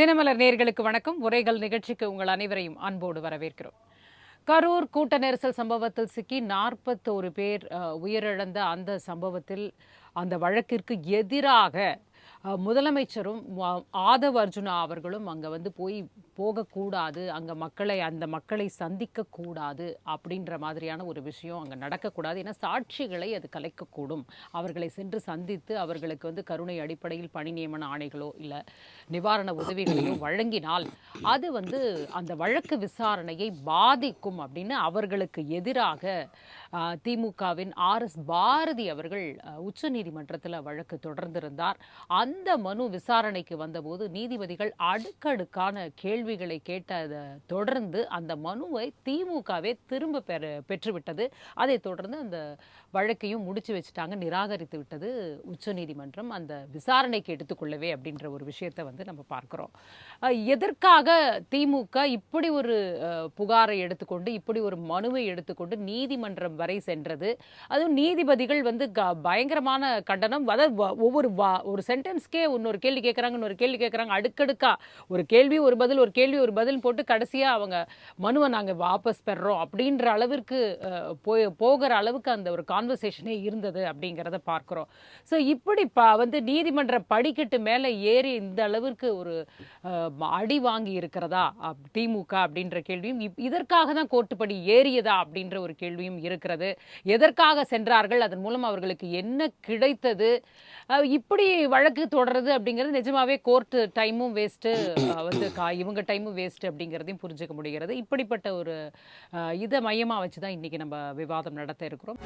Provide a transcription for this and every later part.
தினமலர் நேயர்களுக்கு வணக்கம். உரைகள் நிகழ்ச்சிக்கு உங்கள் அனைவரையும் அன்போடு வரவேற்கிறோம். கரூர் கூட்ட நெரிசல் சம்பவத்தில் சிக்கி 41 பேர் உயிரிழந்த அந்த சம்பவத்தில் அந்த வழக்கிற்கு எதிராக முதலமைச்சரும் ஆதவ் அர்ஜுனா அவர்களும் அங்கே வந்து போகக்கூடாது, அங்கே அந்த மக்களை சந்திக்க கூடாது அப்படின்ற மாதிரியான ஒரு விஷயம் அங்கே நடக்கக்கூடாது. ஏன்னா சாட்சிகளை அது கலைக்கக்கூடும். அவர்களை சென்று சந்தித்து அவர்களுக்கு வந்து கருணை அடிப்படையில் பணி நியமன ஆணைகளோ இல்லை நிவாரண உதவிகளையோ வழங்கினால் அது வந்து அந்த வழக்கு விசாரணையை பாதிக்கும் அப்படின்னு அவர்களுக்கு எதிராக திமுகவின் RS பாரதி அவர்கள் உச்சநீதிமன்றத்தில் வழக்கு தொடர்ந்திருந்தார். அந்த மனு விசாரணைக்கு வந்தபோது நீதிபதிகள் அடுக்கடுக்கான கேள்விகளை கேட்டதை தொடர்ந்து அந்த மனுவை திமுகவே திரும்ப பெற்றுவிட்டது. அதை தொடர்ந்து அந்த வழக்கையும் முடிச்சு வச்சுட்டாங்க, நிராகரித்து விட்டது உச்சநீதிமன்றம் அந்த விசாரணைக்கு எடுத்துக்கொள்ளவே அப்படின்ற ஒரு விஷயத்தை வந்து நம்ம பார்க்கிறோம். எதற்காக திமுக இப்படி ஒரு புகாரை எடுத்துக்கொண்டு இப்படி ஒரு மனுவை எடுத்துக்கொண்டு நீதிமன்றம் வரை சென்றது? அதுவும் நீதிபதிகள் வந்து பயங்கரமான கண்டனம். அதாவது ஒரு சென்டென்ஸ்க்கே இன்னொரு கேள்வி கேட்குறாங்க, இன்னொரு கேள்வி கேட்குறாங்க, அடுக்கடுக்கா ஒரு கேள்வி ஒரு பதில், ஒரு கேள்வி ஒரு பதில் போட்டு கடைசியாக அவங்க மனுவை நாங்கள் வாபஸ் பெறுறோம் அப்படின்ற அளவிற்கு போகிற அளவுக்கு அந்த ஒரு கான்வர்சேஷனே இருந்தது அப்படிங்கிறத பார்க்குறோம். ஸோ இப்படி வந்து நீதிமன்ற படிக்கட்டு மேலே ஏறி இந்த அளவிற்கு ஒரு அடி வாங்கி இருக்கிறதா திமுக அப்படின்ற கேள்வியும், இதற்காக தான் கோர்ட்டுப்படி ஏறியதா அப்படின்ற ஒரு கேள்வியும் இருக்கிறது. எதற்காக சென்றார்கள், அதன் மூலம் அவர்களுக்கு என்ன கிடைத்தது, இப்படி வழக்கு தொடருது அப்படிங்கிறது நிஜமாவே கோர்ட் டைமும் வேஸ்ட்டு, வந்து இவங்க டைமும் வேஸ்ட்டு அப்படிங்கிறதையும் புரிஞ்சுக்க முடிகிறது. இப்படிப்பட்ட ஒரு இதை மையமாக வச்சு தான் இன்னைக்கு நம்ம விவாதம் நடத்த இருக்கிறோம்.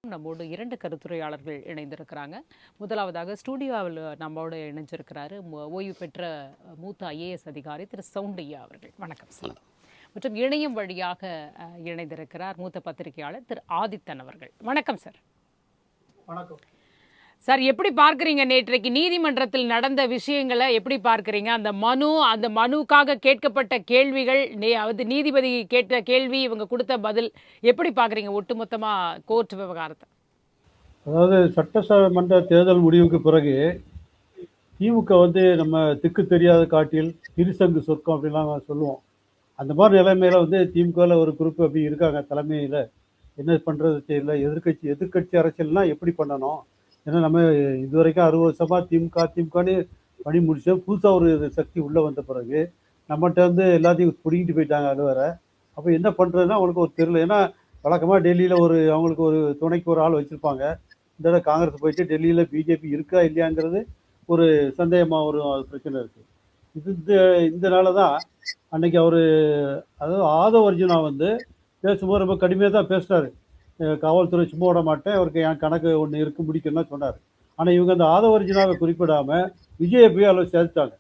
நம்மோடு 2 கருத்துரையாளர்கள் இணைந்திருக்கிறாங்க. முதலாவதாக ஸ்டூடியோவில் நம்மோடு இணைஞ்சிருக்கிறாரு ஓய்வு பெற்ற மூத்த IAS அதிகாரி திரு சவுண்டையா அவர்கள். வணக்கம் சார். மற்றும் இணையம் வழியாக இணைந்திருக்கிறார் மூத்த பத்திரிகையாளர் திரு ஆதித்தன் அவர்கள். வணக்கம் சார். வணக்கம் சார். எப்படி பார்க்குறீங்க நேற்றைக்கு நீதிமன்றத்தில் நடந்த விஷயங்களை எப்படி பார்க்குறீங்க? அந்த மனுக்காக கேட்கப்பட்ட கேள்விகள், அது நீதிபதி கேட்ட கேள்வி, இவங்க கொடுத்த பதில், எப்படி பார்க்குறீங்க ஒட்டுமொத்தமாக கோர்ட் விவகாரத்தை? அதாவது சட்டமன்ற தேர்தல் முடிவுக்கு பிறகு திமுக வந்து நம்ம திக்கு தெரியாத காட்டில் திருசங்கு சொர்க்கம் அப்படின்லாம் சொல்லுவோம். அந்த மாதிரி நிலைமையில வந்து திமுகவில் ஒரு குரூப் அப்படி இருக்காங்க தலைமையில். என்ன பண்ணுறது தெரியல. எதிர்கட்சி அரசியல்னா எப்படி பண்ணணும்? ஏன்னா நம்ம இதுவரைக்கும் 60 வருஷமாக திமுகன்னு பணி முடிச்சோம். புதுசாக ஒரு சக்தி உள்ளே வந்த பிறகு நம்மகிட்ட வந்து எல்லாத்தையும் பிடிக்கிட்டு போயிட்டாங்க அலுவரை. அப்போ என்ன பண்ணுறதுன்னா அவங்களுக்கு ஒரு தெரியல. ஏன்னா வழக்கமாக டெல்லியில் அவங்களுக்கு ஒரு துணைக்கு ஒரு ஆள் வச்சுருப்பாங்க. இந்த தடவை காங்கிரஸ் போயிட்டு டெல்லியில் BJP இருக்கா இல்லையாங்கிறது ஒரு சந்தேகமாக ஒரு பிரச்சனை இருக்குது. இந்த நாள் தான் அன்னைக்கு அதாவது ஆதவ் அர்ஜுனா வந்து பேசும்போது ரொம்ப கடுமையாக தான் பேசுகிறாரு. காவல்துறை சும்மா விட மாட்டேன், அவருக்கு என் கணக்கு ஒன்று இருக்கு முடிக்கணும்னு சொன்னார். ஆனால் இவங்க அந்த ஆதவ அர்ஜுனாவை குறிப்பிடாமல் விஜயை போய் அதில் சேர்த்தாங்க.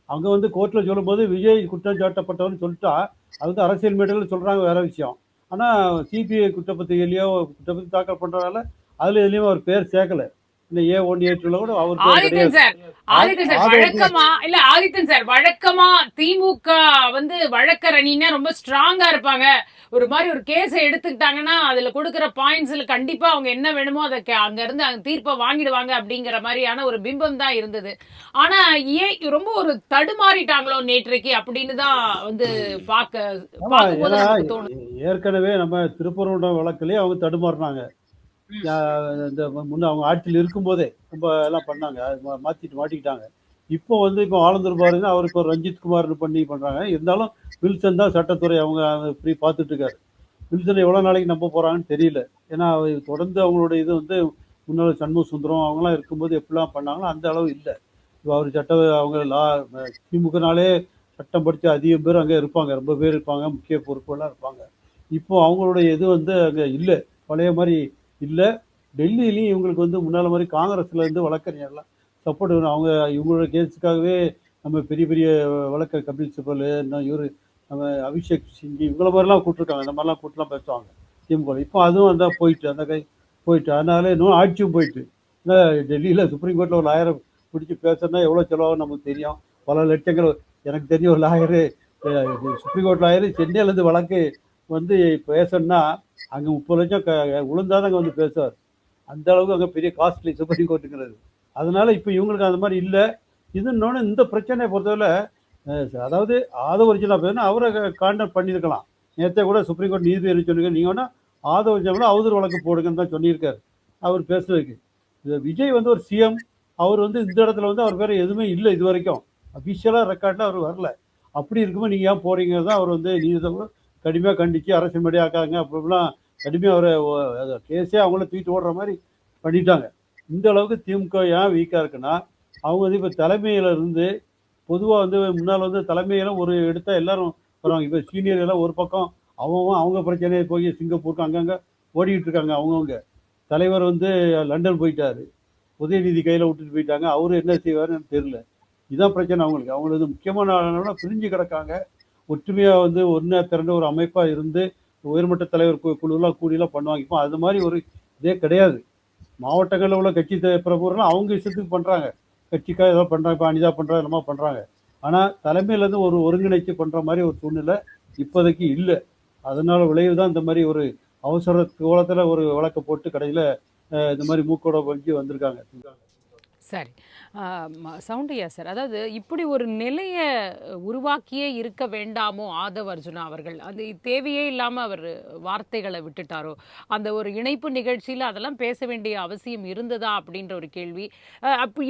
அவங்க வந்து கோர்ட்டில் சொல்லும்போது விஜய் குற்றம் சாட்டப்பட்டவர்னு சொல்லிட்டா அது வந்து அரசியல் மேடையில் சொல்கிறாங்க, வேற விஷயம். ஆனால் CBI குற்றப்பத்திரிகையிலையோ குற்றப்பத்திரிகை தாக்கல் பண்ணுறதால அதில் எதுலேயும் அவர் பேர் சேர்க்கலை. வழக்கமா திமுக வந்து வழக்கறிஞா ரொம்ப ஸ்ட்ராங்கா இருப்பாங்க. ஒரு மாதிரி ஒரு கேஸ எடுத்துக்கிட்டாங்கன்னா அதுல கொடுக்கிற பாயிண்ட்ஸ்ல கண்டிப்பா அவங்க என்ன வேணுமோ அதை அங்க இருந்து அங்க தீர்ப்பை வாங்கிடுவாங்க அப்படிங்கிற மாதிரியான ஒரு பிம்பம் தான் இருந்தது. ஆனா ஏன் ரொம்ப ஒரு தடுமாறிட்டாங்களோ நேற்றைக்கு அப்படின்னு தான் வந்து பார்க்கும்போது தோணுது. ஏற்கனவே நம்ம திருப்பரங்குன்றம் வழக்கிலேயே அவங்க தடுமாறினாங்க. இந்த முன்ன அவங்க ஆட்சியில் இருக்கும்போதே ரொம்ப எல்லாம் பண்ணாங்க, மாட்டிக்கிட்டாங்க. இப்போ வந்து இப்போ ஆலந்தூர் பாருன்னா அவருக்கு ஒரு ரஞ்சித் குமார்னு பண்ணுறாங்க. இருந்தாலும் வில்சன் தான் சட்டத்துறை அவங்க இப்படி பார்த்துட்டு இருக்காரு. வில்சனை எவ்வளோ நாளைக்கு நம்ப போகிறாங்கன்னு தெரியல. ஏன்னா தொடர்ந்து அவங்களோட இது வந்து முன்னாள் சண்முக சுந்தரம் அவங்களாம் இருக்கும்போது எப்படிலாம் பண்ணாங்களோ அந்த அளவு இல்லை. இப்போ அவர் அவங்க திமுகனாலே சட்டம் படித்த அதிகம் பேர் அங்கே இருப்பாங்க, ரொம்ப பேர் இருப்பாங்க, முக்கிய பொறுப்புகள்லாம் இருப்பாங்க. இப்போ அவங்களுடைய இது வந்து அங்கே இல்லை, பழைய மாதிரி இல்லை. டெல்லியிலையும் இவங்களுக்கு வந்து முன்னால் மாதிரி காங்கிரஸ்ல இருந்து வழக்கறிஞர்லாம் சப்போர்ட் வேணும். இவங்களோட கேஸுக்காகவே நம்ம பெரிய பெரிய வழக்கர் கபில் சிபல், நம்ம அபிஷேக் சிங்கி இவங்கள மாதிரிலாம் கூப்பிட்டுருக்காங்க. இந்த மாதிரிலாம் கூட்டலாம் பேசுவாங்க திமுக. இப்போ அதுவும் அந்த போயிட்டு அதனால இன்னும் ஆட்சியும் போயிட்டு. டெல்லியில் சுப்ரீம் கோர்ட்டில் ஒரு லாயரை பிடிச்சி பேசுறதுனா எவ்வளோ செலவாகும் நமக்கு தெரியும். பல லட்சங்கள். எனக்கு தெரிஞ்ச ஒரு லாயரு, சுப்ரீம் கோர்ட் லாயரு சென்னையிலேருந்து வழக்கு வந்து பேசணும்னா அங்கே 30 லட்சம் விழுந்தாதான் அங்கே வந்து பேசுவார். அந்த அளவுக்கு அங்கே பெரிய காஸ்ட்லி சுப்ரீம் கோர்ட்டுங்கிறது. அதனால இப்போ இவங்களுக்கு அந்த மாதிரி இல்லை. இது இன்னொன்று இந்த பிரச்சனையை பொறுத்தவரை அதாவது ஆதவர்ஜுனா பேர்னா அவரை கான்டாக்ட் பண்ணியிருக்கலாம். நேற்றே கூட சுப்ரீம் கோர்ட் நீதிபதி சொன்னீங்க, நீங்கள் வேணால் ஆதவர்ஜுனா அவதூறு வழக்கு போடுங்கன்னு தான் சொல்லியிருக்காரு அவர் பேசுறதுக்கு. இது விஜய் வந்து ஒரு சிஎம். அவர் வந்து இந்த இடத்துல வந்து அவர் பேர் எதுவுமே இல்லை இது வரைக்கும். அஃபிஷியலாக ரெக்கார்டில் அவர் வரல. அப்படி இருக்கும்போது நீங்கள் ஏன் போறீங்க தான் அவர் வந்து நீதிபதி கடுமையாக கண்டித்து அரசியல் மடி ஆக்காங்க அப்படிலாம் கடுமையாக அவரை கேஸே அவங்கள தூக்கிட்டு ஓடுற மாதிரி பண்ணிட்டாங்க. இந்த அளவுக்கு திமுக ஏன் வீக்காக இருக்குன்னா, அவங்க வந்து இப்போ தலைமையில இருந்து பொதுவாக வந்து முன்னால் வந்து தலைமையிலும் ஒரு எடுத்தா எல்லாரும் வருவாங்க. இப்போ சீனியர் எல்லாம் ஒரு பக்கம் அவங்க பிரச்சனையை போய் சிங்கப்பூருக்கு அங்கங்கே ஓடிக்கிட்டு இருக்காங்க. அவங்கவுங்க தலைவர் வந்து லண்டன் போயிட்டாரு, உதயநிதி கையில் விட்டுட்டு போயிட்டாங்க. அவரு என்ன செய்வாருன்னு தெரியல. இதான் பிரச்சனை அவங்களுக்கு. அவங்களுக்கு முக்கியமான ஆளுநர்னா பிரிஞ்சு கிடக்காங்க. ஒற்றுமையாக வந்து ஒன்றா திரண்டு ஒரு அமைப்பாக இருந்து உயர்மட்ட தலைவர் குழுலாம் கூடியெல்லாம் பண்ணுவாங்க. இப்போ அது மாதிரி ஒரு இதே கிடையாது. மாவட்டங்களில் உள்ள கட்சி பிரமுகர்லாம் அவங்க இஷ்டத்துக்கு பண்ணுறாங்க. கட்சிக்காக ஏதோ பண்ணுறாங்க. இப்போ அனிதா பண்ணுறாங்க, என்னமோ பண்ணுறாங்க. ஆனால் தலைமையிலேருந்து ஒரு ஒருங்கிணைச்சு பண்ணுற மாதிரி ஒரு சூழ்நிலை இப்போதைக்கு இல்லை. அதனால விளைவு தான் இந்த மாதிரி ஒரு அவசர கோலத்தில் ஒரு வழக்கை போட்டு கடையில் இந்த மாதிரி மூக்கோட வஞ்சி வந்திருக்காங்க. சரி. சவுண்டையா சார், அதாவது இப்படி ஒரு நிலையை உருவாக்கியே இருக்க வேண்டாமோ ஆதவ் அர்ஜுனா அவர்கள்? அது தேவையே இல்லாமல் அவர் வார்த்தைகளை விட்டுட்டாரோ? அந்த ஒரு இணைப்பு நிகழ்ச்சியில் அதெல்லாம் பேச வேண்டிய அவசியம் இருந்ததா அப்படின்ற ஒரு கேள்வி.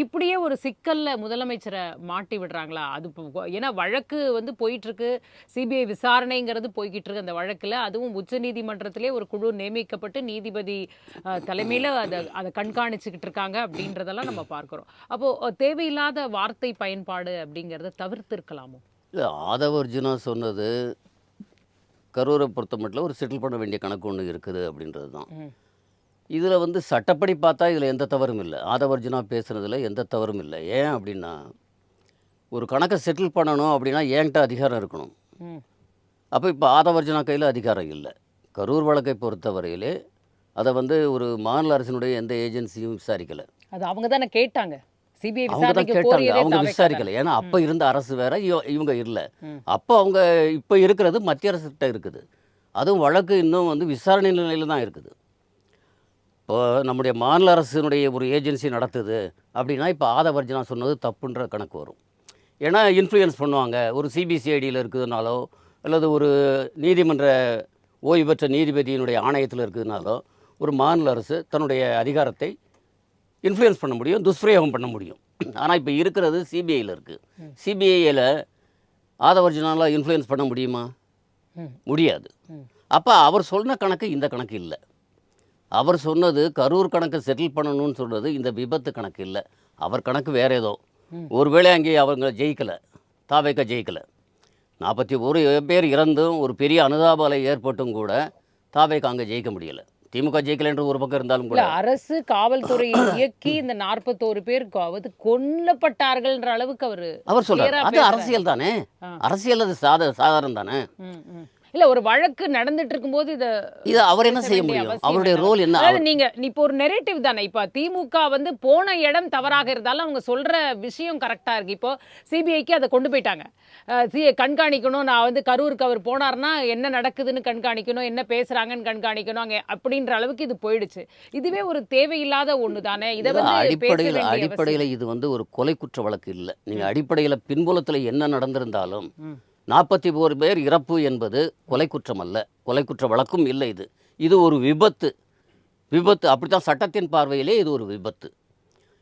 இப்படியே ஒரு சிக்கலில் முதலமைச்சரை மாட்டி விடுறாங்களா? அது ஏன்னா வழக்கு வந்து போயிட்டுருக்கு, சிபிஐ விசாரணைங்கிறது போய்கிட்டு இருக்கு அந்த வழக்கில். அதுவும் உச்சநீதிமன்றத்திலே ஒரு குழு நியமிக்கப்பட்டு நீதிபதி தலைமையில் அதை கண்காணிச்சுக்கிட்டு இருக்காங்க அப்படின்றதெல்லாம் நம்ம பார்க்குறோம். அப்போ தேவையில்லாத வார்த்தை பயன்பாடு அப்படிங்கறத தவிர்த்திருக்கலாமோ? இல்லை, ஆதவ அர்ஜுனா சொன்னது கரூரை பொறுத்த மட்டும் ஒரு செட்டில் பண்ண வேண்டிய கணக்கு ஒன்று இருக்குது அப்படின்றது தான். இதில் வந்து சட்டப்படி பார்த்தா இதில் எந்த தவறும் இல்லை. ஆதவ அர்ஜுனா பேசுனதில் எந்த தவறும் இல்லை. ஏன் அப்படின்னா, ஒரு கணக்கை செட்டில் பண்ணணும் அப்படின்னா என்கிட்ட அதிகாரம் இருக்கணும். அப்போ இப்போ ஆதவ அர்ஜுனா கையில் அதிகாரம் இல்லை. கரூர் வழக்கை பொறுத்தவரையிலே அதை வந்து ஒரு மாநில அரசினுடைய எந்த ஏஜென்சியும் விசாரிக்கலை. அது அவங்க தானே கேட்டாங்க. சிபிஐ அவங்க தான் விசாரணைக்கு கேட்டாங்க, கோரியதே அவங்க தாவேக்கா விசாரிக்கலை. தானே. ஏன்னா அப்போ இருந்த அரசு வேற, இவங்க இல்லை. ம். அப்போ அவங்க இப்போ இருக்கிறது மத்திய அரசுகிட்ட இருக்குது. அதுவும் வழக்கு இன்னும் வந்து விசாரணை நிலையில் தான் இருக்குது. இப்போ நம்முடைய மாநில அரசினுடைய ஒரு ஏஜென்சி நடத்துது அப்படின்னா இப்போ ஆதவ அர்ஜுனா சொன்னது தப்புன்ற கணக்கு வரும். ஏன்னா இன்ஃப்ளூயன்ஸ் பண்ணுவாங்க. ஒரு சிபிசிஐடியில் இருக்குதுனாலோ அல்லது ஒரு நீதிமன்ற ஓய்வு பெற்ற நீதிபதியினுடைய ஆணையத்தில் இருக்குதுனாலோ ஒரு மாநில அரசு தன்னுடைய அதிகாரத்தை இன்ஃப்ளூயன்ஸ் பண்ண முடியும், துஷ்பிரயோகம் பண்ண முடியும். ஆனால் இப்போ இருக்கிறது சிபிஐயில் இருக்குது. சிபிஐயில் ஆதவ அர்ஜுனால இன்ஃப்ளூயன்ஸ் பண்ண முடியுமா? முடியாது. அப்போ அவர் சொன்ன கணக்கு இந்த கணக்கு இல்லை. அவர் சொன்னது கரூர் கணக்கை செட்டில் பண்ணணும்னு சொல்கிறது இந்த விபத்து கணக்கு இல்லை. அவர் கணக்கு வேறு ஏதோ. ஒருவேளை அங்கே அவங்க ஜெயிக்கலை, தாவேக்கா ஜெயிக்கலை. 41 பேர் இறந்தும் ஒரு பெரிய அனுதாப அலை ஏற்பட்டும் கூட தாவேக்கா அங்கே ஜெயிக்க முடியலை. திமுக ஜெயிக்கலைன்ற ஒரு பக்கம் இருந்தாலும் கூட அரசு காவல்துறையை இயக்கி இந்த 41 பேர் கொல்லப்பட்டார்கள்ன்ற அளவுக்கு அவர் சொல்றாரு. அது அரசியல் தானே. அரசியல் அது சாதாரணம் தானே. இல்ல, ஒரு வழக்கு நடந்துட்டு இருக்கும்போது இத அவர் என்ன செய்ய முடியும்? அவருடைய ரோல் என்ன? அதாவது நீங்க இப்போ ஒரு நெரேட்டிவ் தானே. இப்ப திமுக வந்து போன இடம் தவறாக இருந்தாலும் அவங்க சொல்ற விஷயம் கரெக்டா இருக்கு. இப்போ சிபிஐக்கு அதை கொண்டு போயிட்டாங்க. கண்காணிக்கணும். நான் வந்து கரூருக்கு அவர் போனார்னா என்ன நடக்குதுன்னு கண்காணிக்கணும், என்ன பேசுறாங்கன்னு கண்காணிக்கணும் அங்க அப்படின்ற அளவுக்கு இது போயிடுச்சு. இதுவே ஒரு தேவையில்லாத ஒண்ணு தானே. இதை வந்து அடிப்படையில் இது வந்து ஒரு கொலை குற்ற வழக்கு இல்லை. நீங்க அடிப்படையில் பின்புலத்தில் என்ன நடந்திருந்தாலும் 41 பேர் இறப்பு என்பது கொலை குற்றம் அல்ல, கொலை குற்ற வழக்கும் இல்லை. இது ஒரு விபத்து. அப்படித்தான் சட்டத்தின் பார்வையிலே இது ஒரு விபத்து.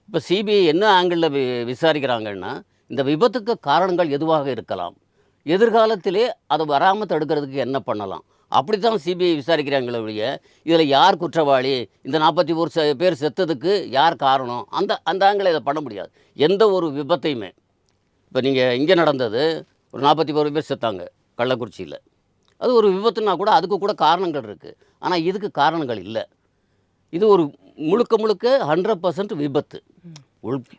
இப்போ சிபிஐ என்ன ஆங்கிளில் விசாரிக்கிறாங்கன்னா, இந்த விபத்துக்கு காரணங்கள் எதுவாக இருக்கலாம், எதிர்காலத்திலே அதை வராமல் தடுக்கிறதுக்கு என்ன பண்ணலாம், அப்படித்தான் சிபிஐ விசாரிக்கிறாங்களே ஒழிய இதில் யார் குற்றவாளி, இந்த 41 பேர் செத்ததுக்கு யார் காரணம், அந்த ஆங்கிளில் இதை பண்ண முடியாது. எந்த ஒரு விபத்தையுமே இப்போ நீங்கள் இங்கே நடந்தது ஒரு 41 பேர் செத்தாங்க கள்ளக்குறிச்சியில். அது ஒரு விபத்துனா கூட அதுக்கு கூட காரணங்கள் இருக்குது. ஆனால் இதுக்கு காரணங்கள் இல்லை. இது ஒரு முழுக்க 100% விபத்து.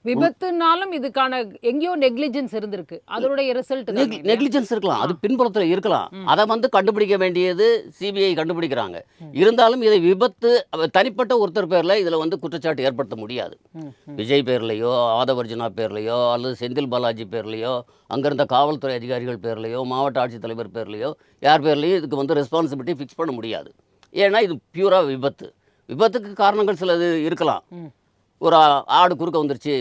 விபத்துனாலும் இதுக்கான எங்கேயோ நெக்லிஜென்ஸ் இருந்திருக்கு. அதனுடைய ரிசல்ட் நெக்லிஜென்ஸ் இருக்கலாம், அது பின்புலத்தில் இருக்கலாம். அதை வந்து கண்டுபிடிக்க வேண்டியது சிபிஐ கண்டுபிடிக்கிறாங்க. இருந்தாலும் இதை விபத்து தனிப்பட்ட ஒருத்தர் பேரில் இதில் வந்து குற்றச்சாட்டு ஏற்படுத்த முடியாது. விஜய் பேர்லையோ ஆதவ அர்ஜுனா பேர்லையோ அல்லது செந்தில் பாலாஜி பேர்லையோ அங்கிருந்த காவல்துறை அதிகாரிகள் பேர்லையோ மாவட்ட ஆட்சித்தலைவர் பேர்லையோ யார் பேர்லையும் இதுக்கு வந்து ரெஸ்பான்சிபிலிட்டி ஃபிக்ஸ் பண்ண முடியாது. ஏன்னா இது பியூராக விபத்து. விபத்துக்கு காரணங்கள் சிலது இருக்கலாம். ம். ஒரு ஆடு குறுக்க வந்துருச்சு,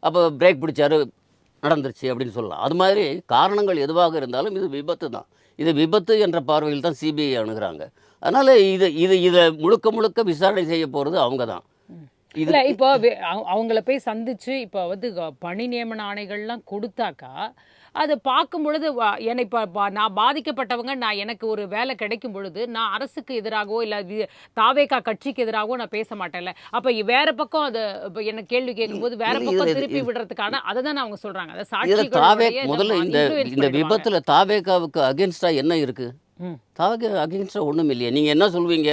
அப்போ பிரேக் பிடிச்சாரு, நடந்துருச்சு அப்படின்னு சொல்லலாம். அது மாதிரி காரணங்கள் எதுவாக இருந்தாலும் இது விபத்து தான். இது விபத்து என்ற பார்வையில் தான் சிபிஐ அணுகுறாங்க. அதனால் இதை முழுக்க முழுக்க விசாரணை செய்ய போகிறது அவங்க தான். இது இல்ல இப்போ அவங்கள போய் சந்திச்சு இப்போ வந்து பணி நியமன ஆணைகள்லாம் கொடுத்தாக்கா அதை பார்க்கும் பொழுது என்னை இப்போ நான் பாதிக்கப்பட்டவங்க, நான் எனக்கு ஒரு வேலை கிடைக்கும் பொழுது நான் அரசுக்கு எதிராகவோ இல்லை தாவேகா கட்சிக்கு எதிராகவோ நான் பேச மாட்டேன்ல. அப்போ வேற பக்கம் அதை இப்போ என்ன கேள்வி கேட்கும்போது வேற பக்கம் திருப்பி விடுறதுக்கான அதை தான் அவங்க சொல்றாங்க. அதை சாட்சிகளுடைய முதல்ல இந்த விபத்துல தாவேகாவுக்கு அகேன்ஸ்டா என்ன இருக்கு? தாவேகா அகேன்ஸ்டா ஒன்றும் இல்லையே. நீங்கள் என்ன சொல்வீங்க?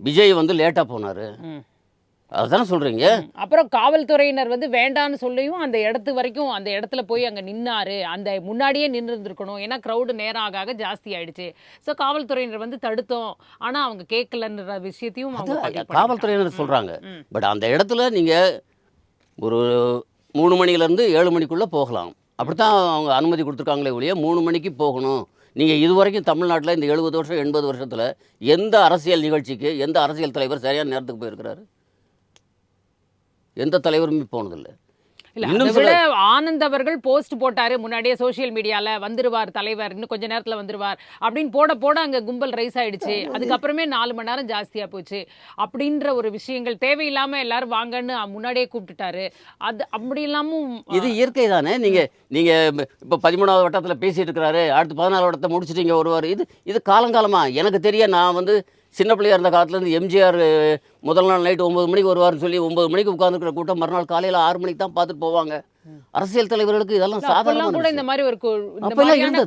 விஜய் வந்து லேட்டாக போனார், அதுதானே சொல்கிறீங்க. அப்புறம் காவல்துறையினர் வந்து வேண்டான்னு சொல்லியும் அந்த இடத்து வரைக்கும் அந்த இடத்துல போய் அங்கே நின்னாரு. அந்த முன்னாடியே நின்று இருந்திருக்கணும், ஏன்னா க்ரௌடு நேரம் ஆக ஜாஸ்தி ஆயிடுச்சு. ஸோ காவல்துறையினர் வந்து தடுத்தோம், ஆனால் அவங்க கேட்கலன்ற விஷயத்தையும் காவல்துறையினர் சொல்கிறாங்க. பட் அந்த இடத்துல நீங்கள் ஒரு 3 மணிலேருந்து 7 மணிக்குள்ளே போகலாம், அப்படித்தான் அவங்க அனுமதி கொடுத்துருக்காங்களே ஒழிய 3 மணிக்கு போகணும். நீங்கள் இதுவரைக்கும் தமிழ்நாட்டில் இந்த 70 வருஷம் 80 வருஷத்தில் எந்த அரசியல் நிகழ்ச்சிக்கு எந்த அரசியல் தலைவர் சரியான நேரத்துக்கு போயிருக்கிறாரு? எந்த தலைவருமே போனதில்லை. ஆனந்த் அவர்கள் போஸ்ட் போட்டாரு முன்னாடியே சோசியல் மீடியால, வந்துருவார் தலைவர், இன்னும் கொஞ்ச நேரத்துல வந்துருவார் அப்படின்னு போட அங்க கும்பல் ரைஸ் ஆயிடுச்சு. அதுக்கப்புறமே 4 மணி நேரம் ஜாஸ்தியா போச்சு அப்படின்ற ஒரு விஷயங்கள் தேவையில்லாம எல்லாரும் வாங்கன்னு முன்னாடியே கூப்பிட்டுட்டாரு. அது அப்படி இல்லாமும் இது இயற்கை தானே. நீங்க இப்போ 13வது வட்டத்துல பேசிட்டு இருக்கிறாரு, அடுத்து 14வது வட்டத்தை முடிச்சுட்டு இங்கே வருவார். இது காலங்காலமா எனக்கு தெரிய, நான் வந்து சின்ன பிள்ளையா இருந்த காலத்துலேருந்து எம்ஜிஆர் முதல் நாள் நைட்டு 9 மணிக்கு வருவார்னு சொல்லி 9 மணிக்கு உட்காந்துருக்கிற கூட்டம் மறுநாள் காலையில் 6 மணிக்கு தான் பார்த்துட்டு போவாங்க. அரசியல் தலைவர்களுக்கு இதெல்லாம் சாதாரண கூட இந்த மாதிரி ஒரு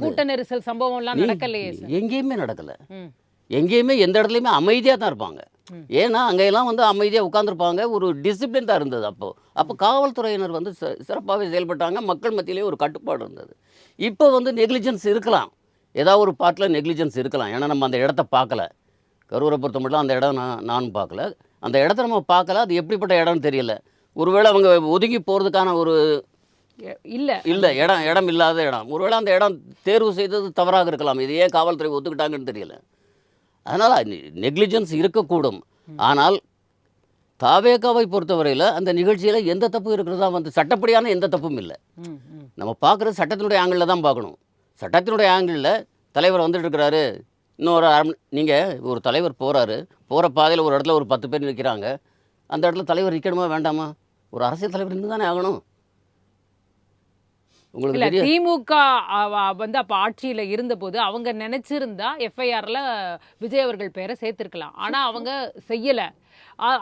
கூட்ட நெரிசல் சம்பவம்லாம் நடக்கலையே. எங்கேயுமே நடக்கலை. எங்கேயுமே எந்த இடத்துலையுமே அமைதியாக தான் இருப்பாங்க. ஏன்னா அங்கெல்லாம் வந்து அமைதியாக உட்காந்துருப்பாங்க. ஒரு டிசிப்ளின் தான் இருந்தது. அப்போ காவல்துறையினர் வந்து சிறப்பாகவே செயல்பட்டாங்க. மக்கள் மத்தியிலே ஒரு கட்டுப்பாடு இருந்தது. இப்போ வந்து நெக்லிஜென்ஸ் இருக்கலாம், ஏதாவது ஒரு பாட்டில் நெக்லிஜென்ஸ் இருக்கலாம். ஏன்னா நம்ம அந்த இடத்த பார்க்கல. கரூரை பொறுத்த மட்டும் அந்த இடம் நான் பார்க்கல. அந்த இடத்த நம்ம பார்க்கல, அது எப்படிப்பட்ட இடம்னு தெரியல. ஒருவேளை அவங்க ஒதுங்கி போகிறதுக்கான ஒரு இல்லை இடம் இல்லாத இடம். ஒருவேளை அந்த இடம் தேர்வு செய்தது தவறாக இருக்கலாம். இது ஏன் காவல்துறை ஒத்துக்கிட்டாங்கன்னு தெரியல. அதனால் நெக்லிஜென்ஸ் இருக்கக்கூடும். ஆனால் தாவேகாவை பொறுத்தவரையில் அந்த நிகழ்ச்சியில் எந்த தப்பு இருக்கிறதா வந்து சட்டப்படியான எந்த தப்பும் இல்லை. நம்ம பார்க்குறது சட்டத்தினுடைய ஆங்கிளில் தான் பார்க்கணும். சட்டத்தினுடைய ஆங்கிளில் தலைவர் வந்துட்டு இருக்கிறாரு, இன்னொரு நீங்கள் ஒரு தலைவர் போகிற பாதையில் ஒரு இடத்துல ஒரு 10 பேர் நிற்கிறாங்க. அந்த இடத்துல தலைவர் நிற்கணுமா வேண்டாமா? ஒரு அரசியல் தலைவர் இருந்து தானே ஆகணும். உங்களுக்கு திமுக வந்து அப்போ ஆட்சியில் இருந்தபோது அவங்க நினைச்சிருந்தா எஃப்ஐஆரில் விஜய் அவர்கள் பேரை சேர்த்துருக்கலாம். ஆனால் அவங்க செய்யலை.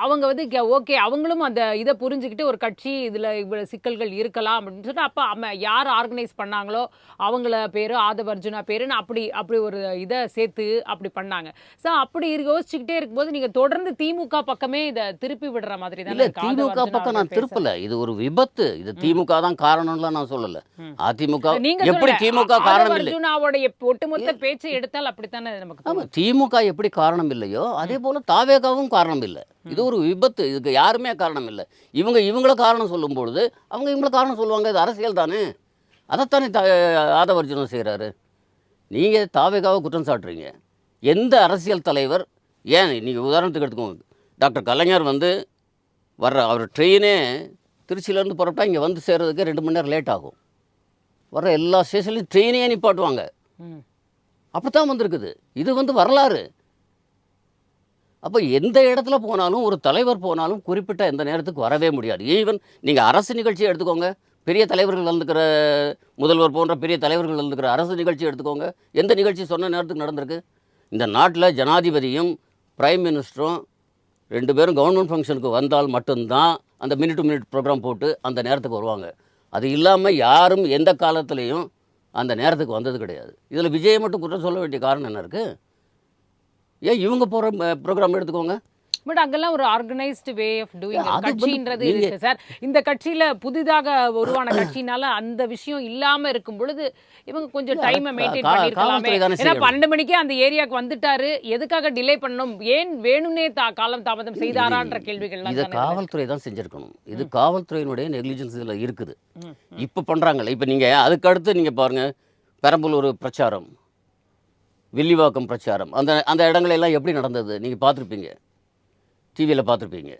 அவங்க வந்து ஓகே, அவங்களும் அந்த இதை புரிஞ்சுக்கிட்டு ஒரு கட்சி இதில் இவ்வளோ சிக்கல்கள் இருக்கலாம் அப்படின்னு சொல்லிட்டு அப்போ யார் ஆர்கனைஸ் பண்ணாங்களோ அவங்கள பேர் ஆதவ அர்ஜுனா பேருன்னு அப்படி ஒரு இதை சேர்த்து அப்படி பண்ணாங்க. ஸோ அப்படி யோசிச்சுக்கிட்டே இருக்கும்போது நீங்கள் தொடர்ந்து திமுக பக்கமே இதை திருப்பி விடுற மாதிரி தான். திமுக பக்கம் நான் திருப்பல. இது ஒரு விபத்து. இது திமுக தான் காரணம்லாம் நான் சொல்லலை. அதிமுக எப்படி திமுக காரணம் இல்லை? அர்ஜுனாவுடைய ஒட்டுமொத்த பேச்சை எடுத்தால் அப்படித்தானே நமக்கு. திமுக எப்படி காரணம் இல்லையோ அதே போல தாவேகாவும் காரணம் இல்லை. இது ஒரு விபத்து. இதுக்கு யாருமே காரணம் இல்லை. இவங்கள காரணம் சொல்லும்பொழுது அவங்க இவங்கள காரணம் சொல்லுவாங்க. இது அரசியல் தானே. அதைத்தானே ஆதவ அர்ஜுனா செய்கிறாரு. நீங்கள் தாவேகாவை குற்றம் சாட்டுறீங்க. எந்த அரசியல் தலைவர், ஏன் நீங்கள் உதாரணத்துக்கு எடுத்துக்கோங்க, டாக்டர் கலைஞர் வந்து அவர் ட்ரெயினே திருச்சியிலேருந்து புறப்பட்டா இங்கே வந்து சேர்றதுக்கு 2 மணி நேரம் லேட் ஆகும். வர்ற எல்லா ஸ்டேஷன்லையும் ட்ரெயினே நிப்பாட்டுவாங்க. அப்படித்தான் வந்திருக்குது. இது வந்து வரலாறு. அப்போ எந்த இடத்துல போனாலும் ஒரு தலைவர் போனாலும் குறிப்பிட்ட எந்த நேரத்துக்கு வரவே முடியாது. ஈவன் நீங்கள் அரசு நிகழ்ச்சியை எடுத்துக்கோங்க, பெரிய தலைவர்கள் வந்துக்கிற முதல்வர் போன்ற பெரிய தலைவர்கள் வந்துக்கிற அரசு நிகழ்ச்சி எடுத்துக்கோங்க. எந்த நிகழ்ச்சி சொன்ன நேரத்துக்கு நடந்திருக்கு? இந்த நாட்டில் ஜனாதிபதியும் பிரைம் மினிஸ்டரும் 2 பேரும் கவர்மெண்ட் ஃபங்க்ஷனுக்கு வந்தால் மட்டும்தான் அந்த மினிட் டு மினிட் ப்ரோக்ராம் போட்டு அந்த நேரத்துக்கு வருவாங்க. அது இல்லாமல் யாரும் எந்த காலத்துலேயும் அந்த நேரத்துக்கு வந்தது கிடையாது. இதில் விஜயை மட்டும் குற்றம் சொல்ல வேண்டிய காரணம் என்ன இருக்குது? ஏன் இவங்க போகிற ப்ரோக்ராம் எடுத்துக்கோங்க. பட் அங்கெல்லாம் ஒரு ஆர்கனைஸ்டு வே ஆஃப் டூயிங் கட்சின்றது இருக்கு சார். இந்த கட்சியில் புதிதாக உருவான கட்சினால அந்த விஷயம் இல்லாமல் இருக்கும் பொழுது இவங்க கொஞ்சம் டைமை மெயின்டைன் பண்ணியிருக்கலாமே. ஏன்னா 12 மணிக்கே அந்த ஏரியாவுக்கு வந்துட்டாரு, எதுக்காக டிலே பண்ணணும், ஏன் வேணும்னே காலம் தாமதம் செய்தாரான்ற கேள்விகள்லாம் இதை காவல்துறை தான் செஞ்சுருக்கணும். இது காவல்துறையினுடைய நெக்லிஜென்ஸ் இதில் இருக்குது. இப்போ பண்ணுறாங்கல்ல. இப்போ நீங்கள் அதுக்கு அடுத்து நீங்கள் பாருங்கள், பெரம்பலூர் பிரச்சாரம் வில்லிவாக்கம் பிரச்சாரம், அந்த அந்த இடங்களெல்லாம் எப்படி நடந்தது நீங்கள் பார்த்துருப்பீங்க, டிவியில் பார்த்துருப்பீங்க.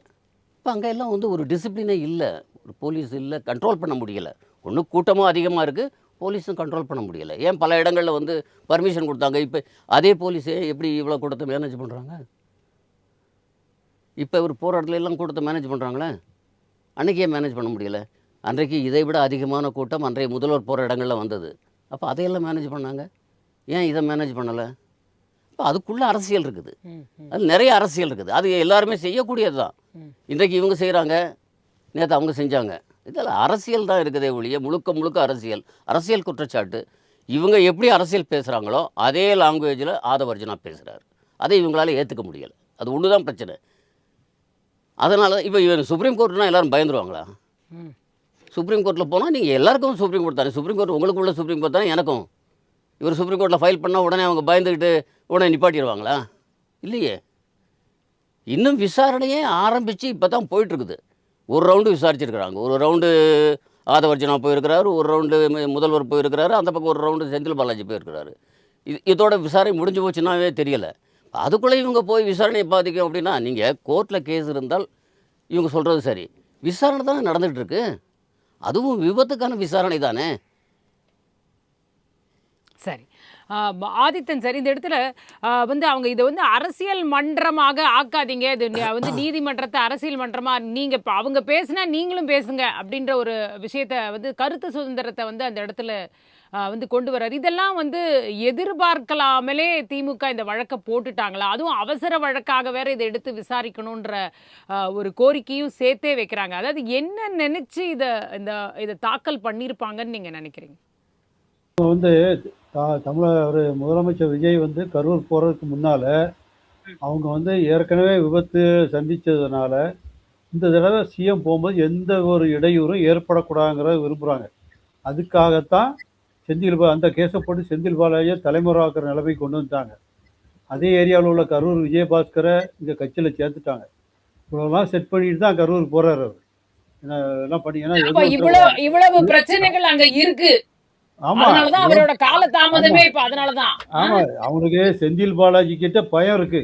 இப்போ அங்கே எல்லாம் வந்து ஒரு டிசிப்ளினே இல்லை, ஒரு போலீஸ் இல்லை, கண்ட்ரோல் பண்ண முடியலை. ஒன்றும் கூட்டமும் அதிகமாக இருக்குது, போலீஸும் கண்ட்ரோல் பண்ண முடியலை. ஏன் பல இடங்களில் வந்து பர்மிஷன் கொடுத்தாங்க, இப்போ அதே போலீஸே எப்படி இவ்வளோ கூட்டத்தை மேனேஜ் பண்ணுறாங்க? இப்போ இவர் போகிற இடத்துல எல்லாம் கூட்டத்தை மேனேஜ் பண்ணுறாங்களே, அன்றைக்கே மேனேஜ் பண்ண முடியலை. அன்றைக்கு இதை விட அதிகமான கூட்டம் அன்றைய முதல்வர் போகிற இடங்களில் வந்தது. அப்போ அதையெல்லாம் மேனேஜ் பண்ணாங்க, ஏன் இதை மேனேஜ் பண்ணலை? இப்போ அதுக்குள்ளே அரசியல் இருக்குது, அது நிறைய அரசியல் இருக்குது. அது எல்லாருமே செய்யக்கூடியது தான். இன்றைக்கு இவங்க செய்கிறாங்க, நேற்று அவங்க செஞ்சாங்க. இதில் அரசியல் தான் இருக்குதே ஒழிய முழுக்க முழுக்க அரசியல், அரசியல் குற்றச்சாட்டு. இவங்க எப்படி அரசியல் பேசுகிறாங்களோ அதே லாங்குவேஜில் ஆதவர்ஜனா பேசுகிறார். அதை இவங்களால ஏற்றுக்க முடியலை. அது ஒன்று தான் பிரச்சனை. அதனால இப்போ இவங்க சுப்ரீம் கோர்ட்னா எல்லோரும் பயந்துருவாங்களா? சுப்ரீம் கோர்ட்டில் போனால் நீங்கள் எல்லாருக்கும் சுப்ரீம் கோர்ட் தானே, சுப்ரீம் கோர்ட் உங்களுக்கு உள்ள சுப்ரீம் கோர்ட் தானே எனக்கும். இவர் சுப்ரீம் கோர்ட்டில் ஃபைல் பண்ணால் உடனே அவங்க பயந்துக்கிட்டு உடனே நிப்பாட்டிடுவாங்களா? இல்லையே. இன்னும் விசாரணையே ஆரம்பித்து இப்போ தான் போயிட்டுருக்குது. ஒரு ரவுண்டு விசாரிச்சிருக்கிறாங்க, ஒரு ரவுண்டு ஆதவர்ஜனா போயிருக்கிறாரு, ஒரு ரவுண்டு முதல்வர் போயிருக்கிறாரு, அந்த பக்கம் ஒரு ரவுண்டு செந்தில் பாலாஜி போயிருக்கிறாரு. இதோட விசாரணை முடிஞ்சு போச்சுன்னாவே தெரியலை. அதுக்குள்ளே இவங்க போய் விசாரணையை பாதிக்கும் அப்படின்னா, நீங்கள் கோர்ட்டில் கேஸ் இருந்தால் இவங்க சொல்கிறது சரி, விசாரணை தானே நடந்துகிட்ருக்கு, அதுவும் விபத்துக்கான விசாரணை தானே. சரி. ஆதித்தன் சார், இந்த இடத்துல வந்து அவங்க இதை வந்து அரசியல் மன்றமாக ஆக்காதீங்க, இது வந்து நீதிமன்றத்தை அரசியல் மன்றமா நீங்க அவங்க பேசுனா நீங்களும் பேசுங்க அப்படின்ற ஒரு விஷயத்த வந்து கருத்து சுதந்திரத்தை வந்து அந்த இடத்துல வந்து கொண்டு வர்றாரு. இதெல்லாம் வந்து எதிர்பார்க்கலாமலே திமுக இந்த வழக்கை போட்டுட்டாங்களா? அதுவும் அவசர வழக்காக வேற இதை எடுத்து விசாரிக்கணுன்ற ஒரு கோரிக்கையும் சேர்த்தே வைக்கிறாங்க. அதாவது என்ன நினைச்சு இதை தாக்கல் பண்ணியிருப்பாங்கன்னு நீங்க நினைக்கிறீங்க? இப்போ வந்து ஒரு முதலமைச்சர் விஜய் வந்து கரூர் போகிறதுக்கு முன்னால் அவங்க வந்து ஏற்கனவே விபத்து சந்தித்ததுனால இந்த தடவை சிஎம் போகும்போது எந்த ஒரு இடையூறும் ஏற்படக்கூடாதுங்கிறத விரும்புகிறாங்க. அதுக்காகத்தான் அந்த கேஸை போட்டு செந்தில் பாலாஜியை தலைமுறையாக்குற நிலைமை கொண்டு வந்துட்டாங்க. அதே ஏரியாவில் உள்ள கரூர் விஜயபாஸ்கரை இங்கே கட்சியில் சேர்த்துட்டாங்க. இவ்வளோலாம் செட் பண்ணிட்டு தான் கரூருக்கு போகிறாரு அவர். எல்லாம் பண்ணி இவ்வளவு பிரச்சனைகள் அங்கே இருக்கு. ஆமா, அவனுக்கு செந்தில் பாலாஜி கிட்ட பயம் இருக்கு.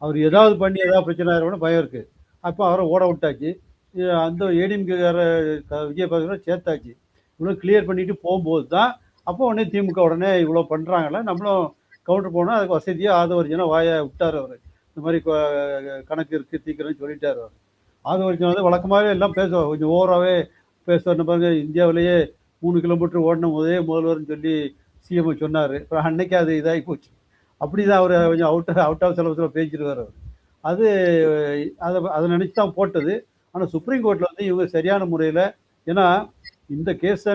அவர் ஏதாவது பண்ணி ஏதாவது பிரச்சனை ஆயிரும் பயம் இருக்கு. அப்போ அவரை ஓட விட்டாச்சு. அந்த ஏடிஎம்கேக்கார விஜயபாஸ்கரை சேர்த்தாச்சு. இவ்வளோ கிளியர் பண்ணிட்டு போகும்போது தான் அப்போ உடனே திமுக உடனே இவ்வளோ பண்ணுறாங்களே, நம்மளும் கவுண்டர் போனால் அதுக்கு வசதியாக ஆதவர்ஜனா வாயை விட்டார். அவர் இந்த மாதிரி கணக்கு இருக்குது தீக்கிறேன்னு சொல்லிட்டார். அவர் ஆதவர்ஜனா வந்து வழக்கமாகவே எல்லாம் பேசுவார், கொஞ்சம் ஓவராகவே பேசுவார்னு பாருங்க. இந்தியாவிலேயே 3 கிலோமீட்டர் ஓடணும் முதலே முதல்வர்னு சொல்லி சிஎம் சொன்னார். அப்புறம் அன்னைக்கு அது இதாகி போச்சு. அப்படி தான் அவர் கொஞ்சம் அவுட் ஆஃப் சிலபஸில் பேசிடுவார் அவர். அது அதை நினச்சி தான் போட்டது. ஆனால் சுப்ரீம் கோர்ட்டில் வந்து இவங்க சரியான முறையில், ஏன்னா இந்த கேஸை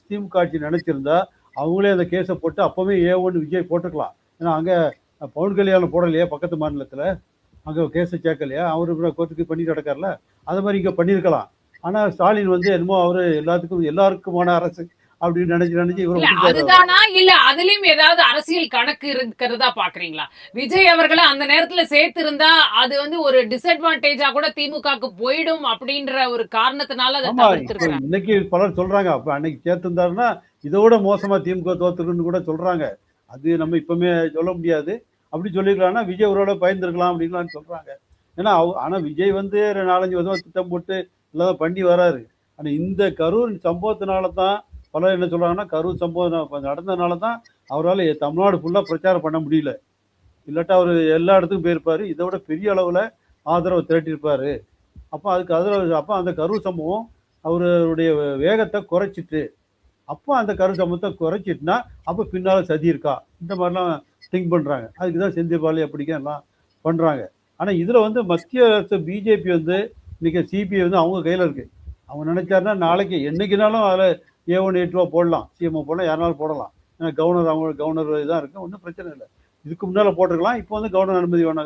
திமுக ஆட்சி நினச்சிருந்தா அவங்களே அந்த கேஸை போட்டு அப்போவே A1 விஜய் போட்டுக்கலாம். ஏன்னா அங்கே பவுன் கல்யாணம் போடலையே பக்கத்து மாநிலத்தில், அங்கே கேஸை சேர்க்கலையா, அவரு கோர்ட்டுக்கு பண்ணிட்டு நடக்கார்ல, அது மாதிரி இங்கே பண்ணியிருக்கலாம். ஆனால் ஸ்டாலின் வந்து என்னமோ அவரு எல்லாருக்குமான அரசு அப்படின்னு நினைச்சு அதுதானா இல்ல அதுலயும் ஏதாவது அரசியல் கணக்கு இருக்கிறதா பாக்குறீங்களா? விஜய் அவர்களை அந்த நேரத்துல சேர்த்து இருந்தா அது வந்து ஒரு டிஸ்அட்வான்டேஜா கூட திமுகவுக்கு போயிடும் அப்படின்ற ஒரு காரணத்தினால அதை தவிர்த்திருக்காங்க. இன்னைக்கு பலர் சொல்றாங்க, அப்ப அன்னைக்கு சேர்த்திருந்தாருன்னா இதோட மோசமா திமுக தோத்துருக்குன்னு கூட சொல்றாங்க. அது நம்ம இப்பவுமே சொல்ல முடியாது. அப்படி சொல்லிக்கலாம்னா விஜய் ஒருவேளை பயந்துருக்கலாம் அப்படின்லாம் சொல்றாங்க. ஏன்னா ஆனா விஜய் வந்து 4-5 வருஷம் திட்டம் போட்டு எல்லாம் பண்ணி வராரு. ஆனா இந்த கரூர் சம்பவத்தினால தான் பலர் என்ன சொல்றாங்கன்னா, கரூர் சம்பவம் நடந்ததுனால தான் அவரால் தமிழ்நாடு ஃபுல்லா பிரச்சாரம் பண்ண முடியல. இல்லாட்டா அவர் எல்லா இடத்துக்கும் போயிருப்பாரு, இதை விட பெரிய அளவுல ஆதரவு திரட்டியிருப்பாரு. அப்போ அந்த கரூர் சம்பவம் அவருடைய வேகத்தை குறைச்சிட்டு, அப்போ அந்த கரூர் சம்பவத்தை குறைச்சிட்டுனா அப்போ பின்னால சதி இருக்கா, இந்த மாதிரிலாம் திங்க் பண்றாங்க. அதுக்கு தான் செந்தில் பாலாஜி அப்படிக்க எல்லாம் பண்றாங்க. ஆனா இதுல வந்து மத்திய அரசு பிஜேபி வந்து இன்னைக்கு சிபிஐ வந்து அவங்க கையில இருக்கு. அவங்க நினைச்சாருன்னா நாளைக்கு என்னைக்குனாலும் அதில் A1 A2 போடலாம், சிஎம் போடலாம், யாருனாலும் போடலாம். ஏன்னா கவர்னர் இதாக இருக்குது, ஒன்றும் பிரச்சனை இல்லை. இதுக்கு முன்னால் போட்டிருக்கலாம், இப்போ வந்து கவர்னர் அனுமதி வேணும்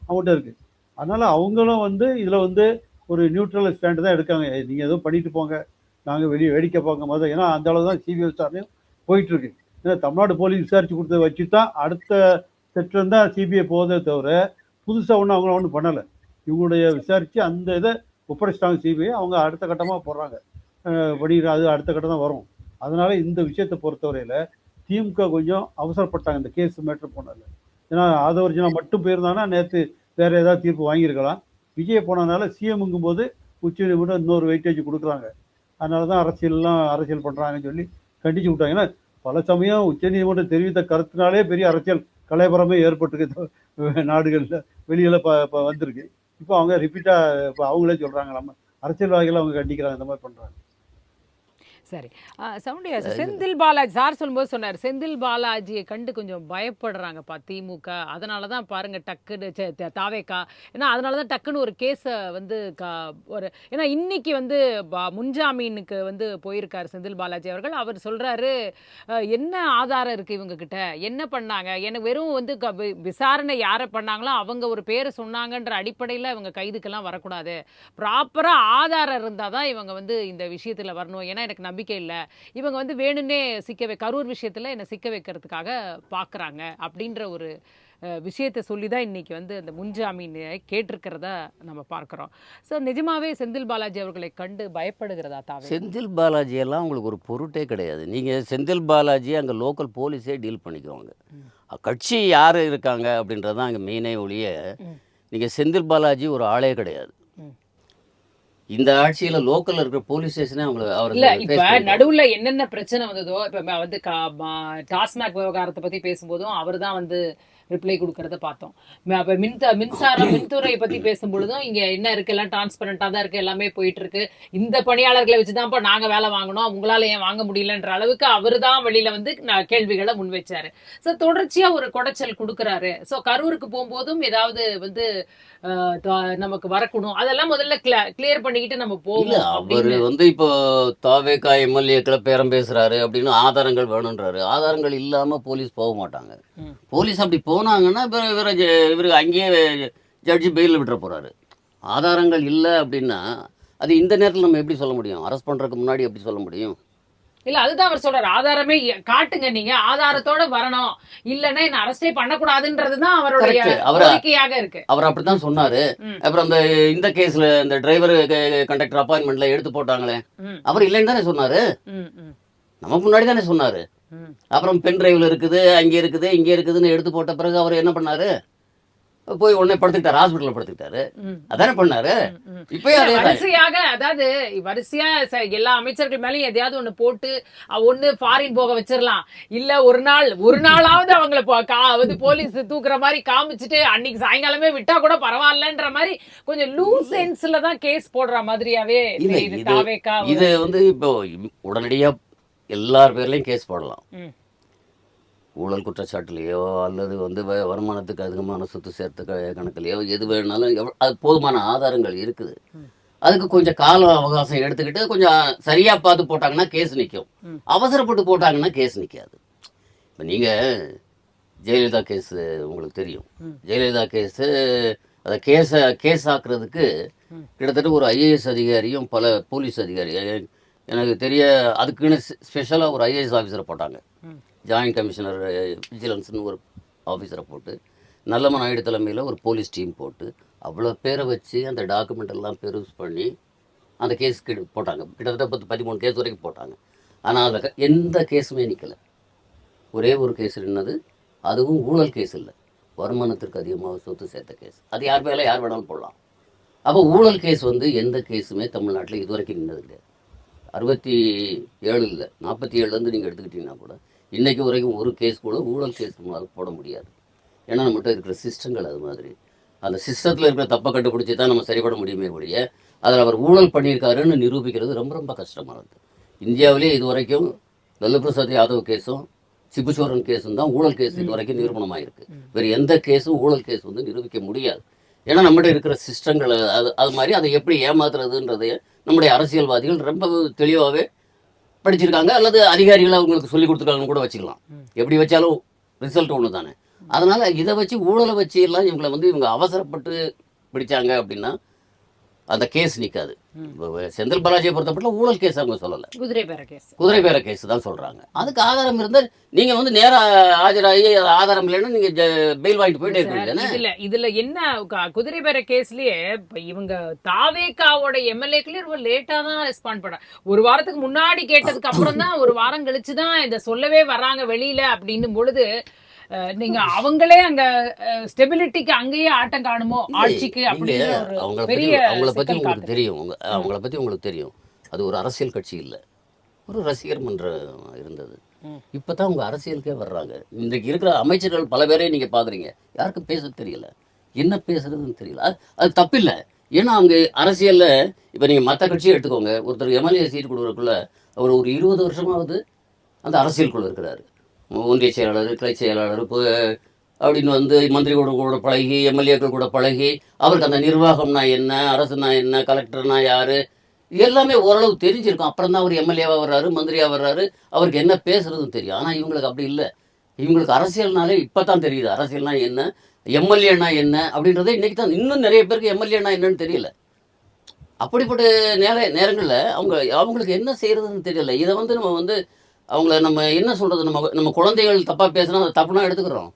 அவங்ககிட்ட இருக்குது. அதனால் அவங்களும் வந்து இதில் வந்து ஒரு நியூட்ரல் ஸ்டாண்டு தான் எடுக்காங்க. நீங்கள் எதுவும் பண்ணிட்டு போங்க, நாங்கள் வெளியே வேடிக்கை பார்க்க மாதிரி. ஏன்னா அந்த அளவு தான் சிபிஐ விசாரணையும் போயிட்டுருக்கு. ஏன்னா தமிழ்நாடு போலீஸ் விசாரித்து கொடுத்ததை வச்சு தான் அடுத்த செட்டில் தான் சிபிஐ போதே தவிர புதுசாக ஒன்றும் பண்ணலை. இவங்களுடைய விசாரித்து அந்த இதை ஒப்படைச்சிட்டாங்க சிபிஐ. அவங்க அடுத்த கட்டமாக போடுறாங்க, அது அடுத்த கட்டம் தான் வரும். அதனால இந்த விஷயத்தை பொறுத்தவரையில் திமுக கொஞ்சம் அவசரப்பட்டாங்க இந்த கேஸ் மேட்ரு போனதில். ஏன்னா ஆதவர்ஜனா மட்டும் போயிருந்தாங்கன்னா நேற்று வேற ஏதாவது தீர்ப்பு வாங்கியிருக்கலாம். விஜய் போனதுனால சிஎம்ங்கும் போது உச்சநீதிமன்றம் இன்னொரு வெயிட்டேஜ் கொடுக்குறாங்க. அதனால தான் அரசியல் பண்ணுறாங்கன்னு சொல்லி கண்டிச்சு விட்டாங்க. ஏன்னா பல சமயம் உச்சநீதிமன்றம் தெரிவித்த கருத்தினாலே பெரிய அரசியல் கலைபரமே ஏற்பட்டிருக்கு நாடுகளில், வெளியில் இப்போ வந்திருக்கு. இப்போ அவங்க ரிப்பீட்டாக இப்போ அவங்களே சொல்கிறாங்க, நம்ம அரசியல்வாதிகளை அவங்க கண்டிக்கிறாங்க, இந்த மாதிரி பண்ணுறாங்க. சரி. சவுண்டியா செந்தில் பாலாஜி சார் சொல்லும்போது சொன்னார், செந்தில் பாலாஜியை கண்டு கொஞ்சம் பயப்படுறாங்கப்பா திமுக. அதனால தான் பாருங்க டக்குன்னு தாவேக்கா, ஏன்னா அதனால தான் டக்குன்னு ஒரு கேஸை வந்து ஒரு, ஏன்னா இன்னைக்கு வந்து முன்ஜாமீனுக்கு வந்து போயிருக்காரு செந்தில் பாலாஜி அவர்கள். அவர் சொல்றாரு, என்ன ஆதாரம் இருக்கு இவங்க கிட்ட, என்ன பண்ணாங்க, எனக்கு வெறும் வந்து விசாரணை யாரை பண்ணாங்களோ அவங்க ஒரு பேரை சொன்னாங்கன்ற அடிப்படையில் இவங்க கைதுக்கெல்லாம் வரக்கூடாது, ப்ராப்பரா ஆதாரம் இருந்தால் தான் இவங்க வந்து இந்த விஷயத்தில் வரணும். ஏன்னா எனக்கு நம்பிக்கை இல்லை, இவங்க வந்து வேணும்னே கரூர் விஷயத்தில் என்னை சிக்க வைக்கிறதுக்காக பார்க்குறாங்க அப்படின்ற ஒரு விஷயத்தை சொல்லி தான் இன்னைக்கு வந்து அந்த முன்ஜாமீனை கேட்டிருக்கிறத நம்ம பார்க்குறோம். ஸோ நிஜமாவே செந்தில் பாலாஜி அவர்களை கண்டு பயப்படுகிறதா தாவே? செந்தில் பாலாஜி எல்லாம் உங்களுக்கு ஒரு பொருட்டே கிடையாது. நீங்கள் செந்தில் பாலாஜி அங்கே லோக்கல் போலீஸே டீல் பண்ணிக்குவாங்க. கட்சி யார் இருக்காங்க அப்படின்றது தான் அங்கே மெயினே ஒழிய, நீங்கள் செந்தில் பாலாஜி ஒரு ஆளே கிடையாது. இந்த ஆட்சியில லோக்கல்ல இருக்கிற போலீஸ் ஸ்டேஷனே இல்ல. இப்ப நடுவுல என்னென்ன பிரச்சனை வந்ததோ, இப்ப வந்து டாஸ்மாக் விவகாரத்தை பத்தி பேசும்போதும் அவர் தான் வந்து ரிப்ளை கொடுக்கறத பார்த்தோம். மின்துறை பத்தி பேசும்பொழுதும் இங்க என்ன இருக்கு, எல்லாம் டிரான்ஸ்பரண்டா தான் இருக்கு, எல்லாமே போயிட்டு இருக்கு, இந்த பணியாளர்களை வச்சுதான்ப்பா நாங்க வேலை வாங்கணும், உங்களால ஏன் வாங்க முடியலன்ற அளவுக்கு அவரு தான் வெளியில வந்து கேள்விகளை முன் வச்சாரு. சோ தொடர்ச்சியா ஒரு குடைச்சல் கொடுக்கறாரு. சோ கரூருக்கு போகும்போதும் ஏதாவது வந்து நமக்கு வரக்கூடும், அதெல்லாம் முதல்ல கிளியர் பண்ணிக்கிட்டு நம்ம போவோம். அவரு வந்து இப்போ தாவேகா எம்எல்ஏக்களை பேரம் பேசுறாரு அப்படின்னு ஆதாரங்கள் வேணும்ன்றாரு. ஆதாரங்கள் இல்லாம போலீஸ் போக மாட்டாங்க. போலீஸ் அப்படி போனாங்கன்னா இவருக்கு அங்கேயே ஜட்ஜி பெயிலில் விட்டுற போறாரு. ஆதாரங்கள் இல்லை அப்படின்னா அது இந்த நேரத்தில் நம்ம எப்படி சொல்ல முடியும்? அரெஸ்ட் பண்றதுக்கு முன்னாடி எப்படி சொல்ல முடியும்? இல்ல, அதுதான் அவர் சொல்றாரு, ஆதாரமே காட்டுங்க, நீங்க ஆதாரத்தோட வரணும், இல்லன்னா என்ன அரெஸ்டே பண்ணக்கூடாதுன்றதுதான் அவருடைய கோரிக்கையாக இருக்கு. அவர் அப்படித்தான் சொன்னாரு. அப்புறம் இந்த கேஸ்ல இந்த டிரைவர் கண்டக்டர் அப்பாயின்மெண்ட்ல எடுத்து போட்டாங்களே, அவர் இல்லைன்னு தானே சொன்னாரு, நமக்கு முன்னாடி தானே சொன்னாரு. அப்புறம் பென் டிரைவ்ல இருக்குது, அங்கே இருக்குது, இங்கே இருக்குதுன்னு எடுத்து போட்ட பிறகு அவர் என்ன பண்ணாரு? போய் உடனே படுத்துக்கிட்டாரு, ஹாஸ்பிட்டல்ல படுத்துக்கிட்டாரு. அதானே பண்ணாரு. இப்பயும் வரிசையாக, அதாவது வரிசையா எல்லா அமைச்சர்கள் மேலயும் எதையாவது ஒண்ணு போட்டு ஒண்ணு ஃபாரின் போக வச்சிடலாம், இல்ல ஒரு நாளாவது அவங்கள வந்து போலீஸ் தூக்குற மாதிரி காமிச்சிட்டு அன்னைக்கு சாயங்காலமே விட்டா கூட பரவாயில்லன்ற மாதிரி கொஞ்சம் லூஸ் சென்ஸ்ல தான் கேஸ் போடுற மாதிரியாவே இது வந்து இப்போ உடனடியா எல்லார் பேர்லையும் கேஸ் போடலாம். ஊழல் குற்றச்சாட்டுலையோ அல்லது வந்து வருமானத்துக்கு அதிகமான சொத்து சேர்த்து கணக்குலையோ எது வேணுனாலும் அது போதுமான ஆதாரங்கள் இருக்குது. அதுக்கு கொஞ்சம் கால அவகாசம் எடுத்துக்கிட்டு கொஞ்சம் சரியா பார்த்து போட்டாங்கன்னா கேஸ் நிற்கும். அவசரப்பட்டு போட்டாங்கன்னா கேஸ் நிற்காது. இப்போ நீங்கள் ஜெயலலிதா கேஸு உங்களுக்கு தெரியும். ஜெயலலிதா கேஸு அதை கேஸ் ஆக்குறதுக்கு கிட்டத்தட்ட ஒரு ஐஏஎஸ் அதிகாரியும் பல போலீஸ் அதிகாரி, எனக்கு தெரிய அதுக்குன்னு ஸ்பெஷலாக ஒரு ஐஏஎஸ் ஆஃபீஸரை போட்டாங்க. ஜாயின்ட் கமிஷனர் விஜிலன்ஸ்னு ஒரு ஆஃபீஸரை போட்டு, நல்லமன் நாயுடு தலைமையில் ஒரு போலீஸ் டீம் போட்டு அவ்வளோ பேரை வச்சு அந்த டாக்குமெண்ட் எல்லாம் பெருஸ் பண்ணி அந்த கேஸ்க்கு போட்டாங்க. கிட்டத்தட்ட 13 கேஸ் வரைக்கும் போட்டாங்க. ஆனால் அதில் எந்த கேஸுமே நிற்கலை. ஒரே ஒரு கேஸ் நின்னது, அதுவும் ஊழல் கேஸ் இல்லை, வருமானத்திற்கு அதிகமாக சொத்து சேர்த்த கேஸ். அது யார் மேலே யார் வேணாலும் போடலாம். அப்போ ஊழல் கேஸ் வந்து எந்த கேஸுமே தமிழ்நாட்டில் இது வரைக்கும் நின்னது இல்லையா? 67 இல்லை, 47லேருந்து நீங்கள் எடுத்துக்கிட்டிங்கன்னா கூட இன்றைக்கு வரைக்கும் ஒரு கேஸ் கூட ஊழல் கேஸ் நம்மளால் போட முடியாது. ஏன்னா நம்மகிட்ட இருக்கிற சிஸ்டங்கள் அது மாதிரி. அந்த சிஸ்டத்தில் இருக்கிற தப்பை கண்டுபிடிச்சி தான் நம்ம சரிபட முடியுமே ஒழிய அதில் அவர் ஊழல் பண்ணியிருக்காருன்னு நிரூபிக்கிறது ரொம்ப ரொம்ப கஷ்டமானது. இந்தியாவிலே இது வரைக்கும் லல்லு பிரசாத் யாதவ் கேஸும் சிபுசோரன் கேஸும் தான் ஊழல் கேஸ் இது வரைக்கும் நிரூபணமாயிருக்கு. வேறு எந்த கேஸும் ஊழல் கேஸ் வந்து நிரூபிக்க முடியாது. ஏன்னா நம்மகிட்ட இருக்கிற சிஸ்டங்கள் அது மாதிரி அதை எப்படி ஏமாத்துறதுன்றதைய நம்முடைய அரசியல்வாதிகள் ரொம்ப தெளிவாகவே படிச்சிருக்காங்க, அல்லது அதிகாரிகளை அவங்களுக்கு சொல்லி கொடுத்துருக்காங்கன்னு கூட வச்சுக்கலாம். எப்படி வச்சாலும் ரிசல்ட் ஒன்று தானே. அதனால் இதை வச்சு ஊழலை வச்சு எல்லாம் இவங்களை வந்து இவங்க அவசரப்பட்டு பிடிச்சாங்க அப்படின்னா அந்த கேஸ் நிற்காது. ம். செந்தில் பாலாஜியை பொறுத்தப்பட்ட ஊழல் கேஸ் அவங்க சொல்லலை, குதிரை பேர கேஸ். குதிரை பேர கேஸ் தான் சொல்கிறாங்க. அதுக்கு ஆதாரம் இருந்தால் நீங்கள் வந்து நேராக ஆஜராகி அது ஆதாரம் இல்லைன்னா நீங்கள் பெயில் வாங்கிட்டு போயிட்டே இருக்க சார், வேண்டியதானே. இதுல என்ன குதிரை பேர கேஸ்லயே இப்ப இவங்க தாவேக்காவோட எம்எல்ஏக்களே ரொம்ப லேட்டா தான் ரெஸ்பாண்ட் பண்றாங்க. ஒரு வாரத்துக்கு முன்னாடி கேட்டதுக்கு அப்புறம் தான் ஒரு வாரம் கழிச்சு தான் இத சொல்லவே வர்றாங்க வெளியில அப்படின்னும் பொழுது நீங்க அவங்களே அங்க ஸ்டெபிலிட்டிக்கு அங்கேயே ஆட்டம் காணுமோ ஆட்சிக்கு அப்படிங்கிற ஒரு அவங்கள பெரிய பற்றி சிக்கல் உங்களுக்கு காட்டுது. தெரியும், அவங்கள பற்றி உங்களுக்கு தெரியும். அது ஒரு அரசியல் கட்சி இல்லை, ஒரு ரசிகர் மன்றம் இருந்தது. ம். இப்போ தான் உங்கள் அரசியலுக்கே வர்றாங்க. இன்றைக்கு இருக்கிற அமைச்சர்கள் பல பேரையும் நீங்கள் பார்க்குறீங்க, யாருக்கும் பேச தெரியல, என்ன பேசுறதுன்னு தெரியல. அது தப்பில்லை. ஏன்னா அவங்க அரசியலில் இப்போ நீங்கள் மற்ற கட்சியை எடுத்துக்கோங்க, ஒருத்தர் எம்எல்ஏ சீட் கொடுக்குறதுக்குள்ள அவர் ஒரு 20 வருஷமாவது அந்த அரசியலுக்குள்ளே இருக்கிறாரு. ஒன்றிய செயலாளர், கிளை செயலாளர், இப்போ அப்படின்னு வந்து மந்திரிகளோட கூட பழகி, எம்எல்ஏக்கள் கூட பழகி, அவருக்கு அந்த நிர்வாகம்னா என்ன, அரசுனா என்ன, கலெக்டர்னா யார், எல்லாமே ஓரளவு தெரிஞ்சிருக்கும். அப்புறம் தான் அவர் எம்எல்ஏவாக வர்றாரு, மந்திரியாக வர்றாரு, அவருக்கு என்ன பேசுறதுன்னு தெரியும். ஆனால் இவங்களுக்கு அப்படி இல்லை. இவங்களுக்கு அரசியல்னாலே இப்போ தான் தெரியுது, அரசியல்னா என்ன, எம்எல்ஏனா என்ன அப்படின்றதே இன்றைக்கி தான். இன்னும் நிறைய பேருக்கு எம்எல்ஏனா என்னன்னு தெரியல. அப்படிப்பட்ட நேரங்களில் அவங்களுக்கு என்ன செய்கிறதுன்னு தெரியல. இதை வந்து நம்ம வந்து அவங்கள நம்ம என்ன சொல்கிறது, நம்ம குழந்தைகள் தப்பாக பேசுனா அதை தப்புனா எடுத்துக்கிறோம்.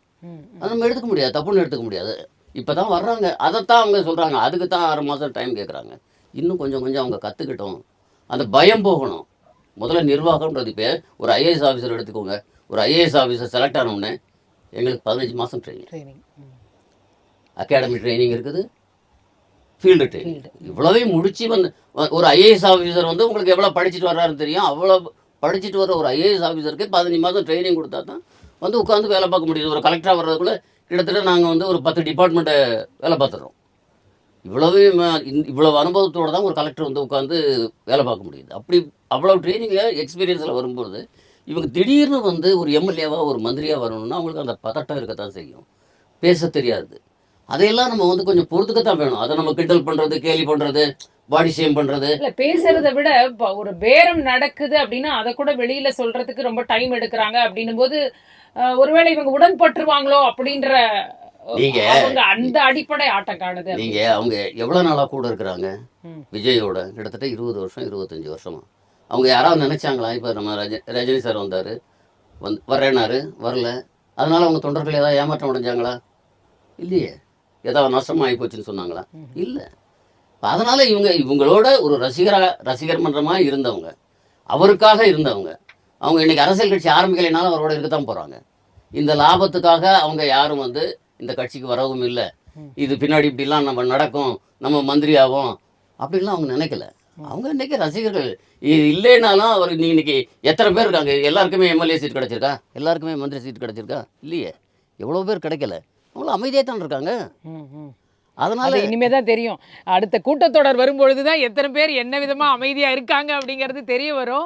அது நம்ம எடுத்துக்க முடியாது, தப்புன்னு எடுத்துக்க முடியாது. இப்போ தான் வர்றாங்க, அதைத்தான் அவங்க சொல்கிறாங்க. அதுக்கு தான் 6 மாதம் டைம் கேட்குறாங்க. இன்னும் கொஞ்சம் கொஞ்சம் அவங்க கற்றுக்கிட்டோம், அந்த பயம் போகணும். முதல்ல நிர்வாகம்ன்றது. இப்போ ஒரு ஐஏஎஸ் ஆஃபீஸர் எடுத்துக்கோங்க, ஒரு ஐஏஎஸ் ஆஃபீஸர் செலக்ட் ஆனவுடனே எங்களுக்கு 15 மாதம் ட்ரைனிங், அகாடமி ட்ரைனிங் இருக்குது, ஃபீல்டு ட்ரைனிங், இவ்வளோவே முடிச்சு வந்து ஒரு ஐஏஎஸ் ஆஃபீஸர் வந்து உங்களுக்கு எவ்வளோ படிச்சுட்டு வர்றாருன்னு தெரியும். அவ்வளோ படிச்சுட்டு வர ஒரு ஐஏஎஸ் ஆஃபீஸருக்கு 15 மாதம் ட்ரைனிங் கொடுத்தா தான் வந்து உட்காந்து வேலை பார்க்க முடியுது. ஒரு கலெக்டராக வர்றதுக்குள்ளே கிட்டத்தட்ட நாங்கள் வந்து ஒரு 10 டிபார்ட்மெண்ட்டை வேலை பார்த்துடுறோம். இவ்வளவு அனுபவத்தோடு தான் ஒரு கலெக்டர் வந்து உட்காந்து வேலை பார்க்க முடியுது. அவ்வளோ ட்ரைனிங்கை எக்ஸ்பீரியன்ஸில் வரும்போது இவங்க திடீர்னு வந்து ஒரு எம்எல்ஏவாக ஒரு மந்திரியாக வரணும்னா அவங்களுக்கு அந்த பதட்டம் இருக்கத்தான் செய்யும், பேச தெரியாது. அதையெல்லாம் நம்ம வந்து கொஞ்சம் பொறுத்துக்கத்தான் வேணும். அதை நம்ம கிண்டல் பண்ணுறது, கேலி பண்ணுறது, பாடி ஷேம் பண்ணுறது. இல்ல பேசுறதை விட ஒரு பேரம் நடக்குது அப்படின்னா அதை கூட வெளியில சொல்றதுக்கு ரொம்ப டைம் எடுக்கிறாங்க. அப்படின்னும் போது ஒருவேளை இவங்க உடன்பட்டுருவாங்களோ அப்படின்ற அவங்க அந்த அடிப்படை ஆட்டம் காணுது. அவங்க எவ்வளோ நாளாக கூட இருக்கிறாங்க விஜயோட? கிட்டத்தட்ட 20 வருஷம் 25 வருஷமா. அவங்க யாராவது நினைச்சாங்களா? இப்போ நம்ம ரஜினி சார் வந்தார், வர்றேனாரு, வரல, அதனால அவங்க தொண்டர்கள் ஏதாவது ஏமாற்றம் அடைஞ்சாங்களா? இல்லையே. ஏதாவது நஷ்டமாக ஆகி போச்சுன்னு சொன்னாங்களா? இல்லை. அதனால இவங்களோட ஒரு ரசிகர் மன்றமாக இருந்தவங்க, அவருக்காக இருந்தவங்க, அவங்க இன்னைக்கு அரசியல் கட்சி ஆரம்பிக்கலைனாலும் அவரோட இருக்கத்தான் போகிறாங்க. இந்த லாபத்துக்காக அவங்க யாரும் வந்து இந்த கட்சிக்கு வரவும் இல்லை. இது பின்னாடி இப்படிலாம் நம்ம நடக்கும், நம்ம மந்திரி ஆகும் அப்படின்லாம் அவங்க நினைக்கல. அவங்க இன்னைக்கு ரசிகர்கள். இது இல்லைனாலும் அவர் இன்னைக்கு எத்தனை பேர் இருக்காங்க? எல்லாருக்குமே எம்எல்ஏ சீட் கிடச்சிருக்கா? எல்லாருக்குமே மந்திரி சீட் கிடச்சிருக்கா? இல்லையே. எவ்வளோ பேர் கிடைக்கல. அவங்களும் அமைதியாக தான் இருக்காங்க. அதனால இனிமேதான் தெரியும். அடுத்த கூட்டத்தொடர் வரும்பொழுது தான் எத்தனை பேர் என்ன விதமா அமைதியா இருக்காங்க அப்படிங்கிறது தெரிய வரும்.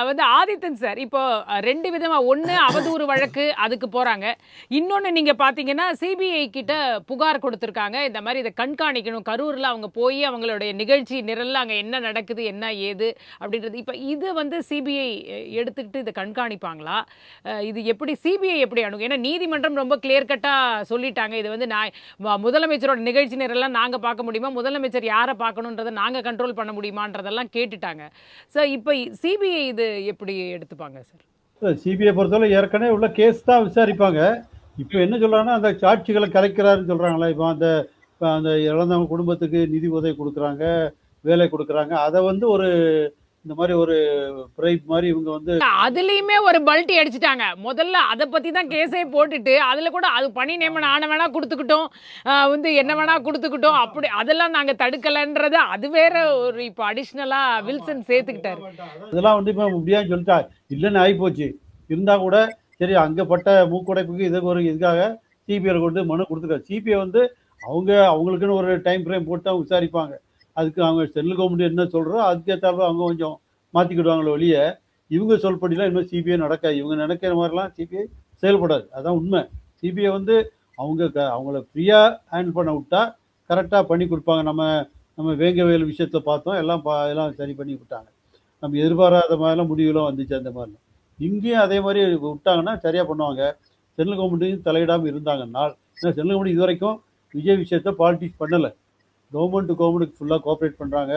வந்து ஆதித்தன் சார், இப்போ 2 விதமா, ஒன்று அவதூறு வழக்கு, அதுக்கு போறாங்க. இன்னொன்று நீங்க பாத்தீங்கன்னா சிபிஐ கிட்ட புகார் கொடுத்துருக்காங்க. இந்த மாதிரி இதை கண்காணிக்கணும், கரூர்ல அவங்க போய் அவங்களுடைய நிகழ்ச்சி நிரல்ல அங்க என்ன நடக்குது, என்ன ஏது அப்படின்றது. இப்போ இது வந்து சிபிஐ எடுத்துக்கிட்டு இதை கண்காணிப்பாங்களா? இது எப்படி சிபிஐ எப்படி அணுகும்? ஏன்னா நீதிமன்றம் ரொம்ப கிளியர் கட்டா சொல்லிட்டாங்க, இது வந்து நான் முதலமைச்சரோட நிகழ்ச்சி நிரல்லாம் நாங்க பார்க்க முடியுமா, முதலமைச்சர் யாரை பார்க்கணுன்றதை நாங்க கண்ட்ரோல் பண்ண முடியுமான்றதெல்லாம் கேட்டுட்டாங்க. ஸோ இப்போ சிபிஐ இது எப்படி எடுத்துப்பாங்க சார்? சிபிஐ பொறுத்தவரை ஏற்கனவே உள்ள கேஸ் தான் விசாரிப்பாங்க. இப்போ என்ன சொல்றாங்கன்னா அந்த சாட்சிகளை கலைக்கிறாருன்னு சொல்றாங்களா? இப்போ அந்த இழந்தவங்க குடும்பத்துக்கு நிதி உதவி கொடுக்குறாங்க, வேலை கொடுக்குறாங்க, அதை வந்து ஒரு இந்த மாதிரி ஒரு பிரைப் மாதிரி இவங்க வந்து அதுலயுமே ஒரு பல்ட்டி அடிச்சுட்டாங்க. முதல்ல அதை பத்தி தான் கேஸே போட்டுட்டு அதுல கூட அது பணி நியமனம் ஆன வேணா கொடுத்துக்கிட்டோம், வந்து என்ன வேணா கொடுத்துக்கிட்டோம், அப்படி அதெல்லாம் நாங்க தடுக்கலன்றது அது வேற ஒரு இப்போ அடிஷ்னலா வில்சன் சேர்த்துக்கிட்டாரு. அதெல்லாம் வந்து இப்போ முடியாதுன்னு சொல்லிட்டா இல்லைன்னு ஆகி போச்சு. இருந்தா கூட சரி, அங்கே பட்ட மூக்குடைப்புக்கு இதுக்காக சிபிஐ கொண்டு மனு கொடுத்துருக்காரு. சிபிஐ வந்து அவங்களுக்குன்னு ஒரு டைம் ஃப்ரேம் போட்டு அவங்க விசாரிப்பாங்க. அதுக்கு அவங்க சென்ட்ரல் கவர்மெண்ட் என்ன சொல்கிறோம் அதுக்கேற்றாலும் அவங்க கொஞ்சம் மாற்றிக்கிடுவாங்களோ ஒழிய இவங்க சொல்படிலாம் இன்னும் சிபிஐ நடக்காது. இவங்க நினைக்கிற மாதிரிலாம் சிபிஐ செயல்படாது. அதான் உண்மை. சிபிஐ வந்து அவங்கள ஃப்ரீயாக ஹேண்டில் பண்ண விட்டா கரெக்டாக பண்ணி கொடுப்பாங்க. நம்ம வேங்கவேல் விஷயத்தில் பார்த்தோம், எல்லாம் சரி பண்ணி விட்டாங்க. நம்ம எதிர்பாராத மாதிரிலாம் முடிவுலாம் வந்துச்சு. அந்த மாதிரிலாம் இங்கேயும் அதே மாதிரி விட்டாங்கன்னா சரியாக பண்ணுவாங்க. சென்ட்ரல் கவர்மெண்ட்டையும் தலையிடாமல் இருந்தாங்கன்னால், ஏன்னா சென்ட்ரல் கவர்மெண்ட் இது வரைக்கும் விஜய் விஷயத்தை பாலிட்டிக்ஸ் பண்ணலை. கவர்மெண்ட்டுக்கு ஃபுல்லாக கோஆப்ரேட் பண்ணுறாங்க.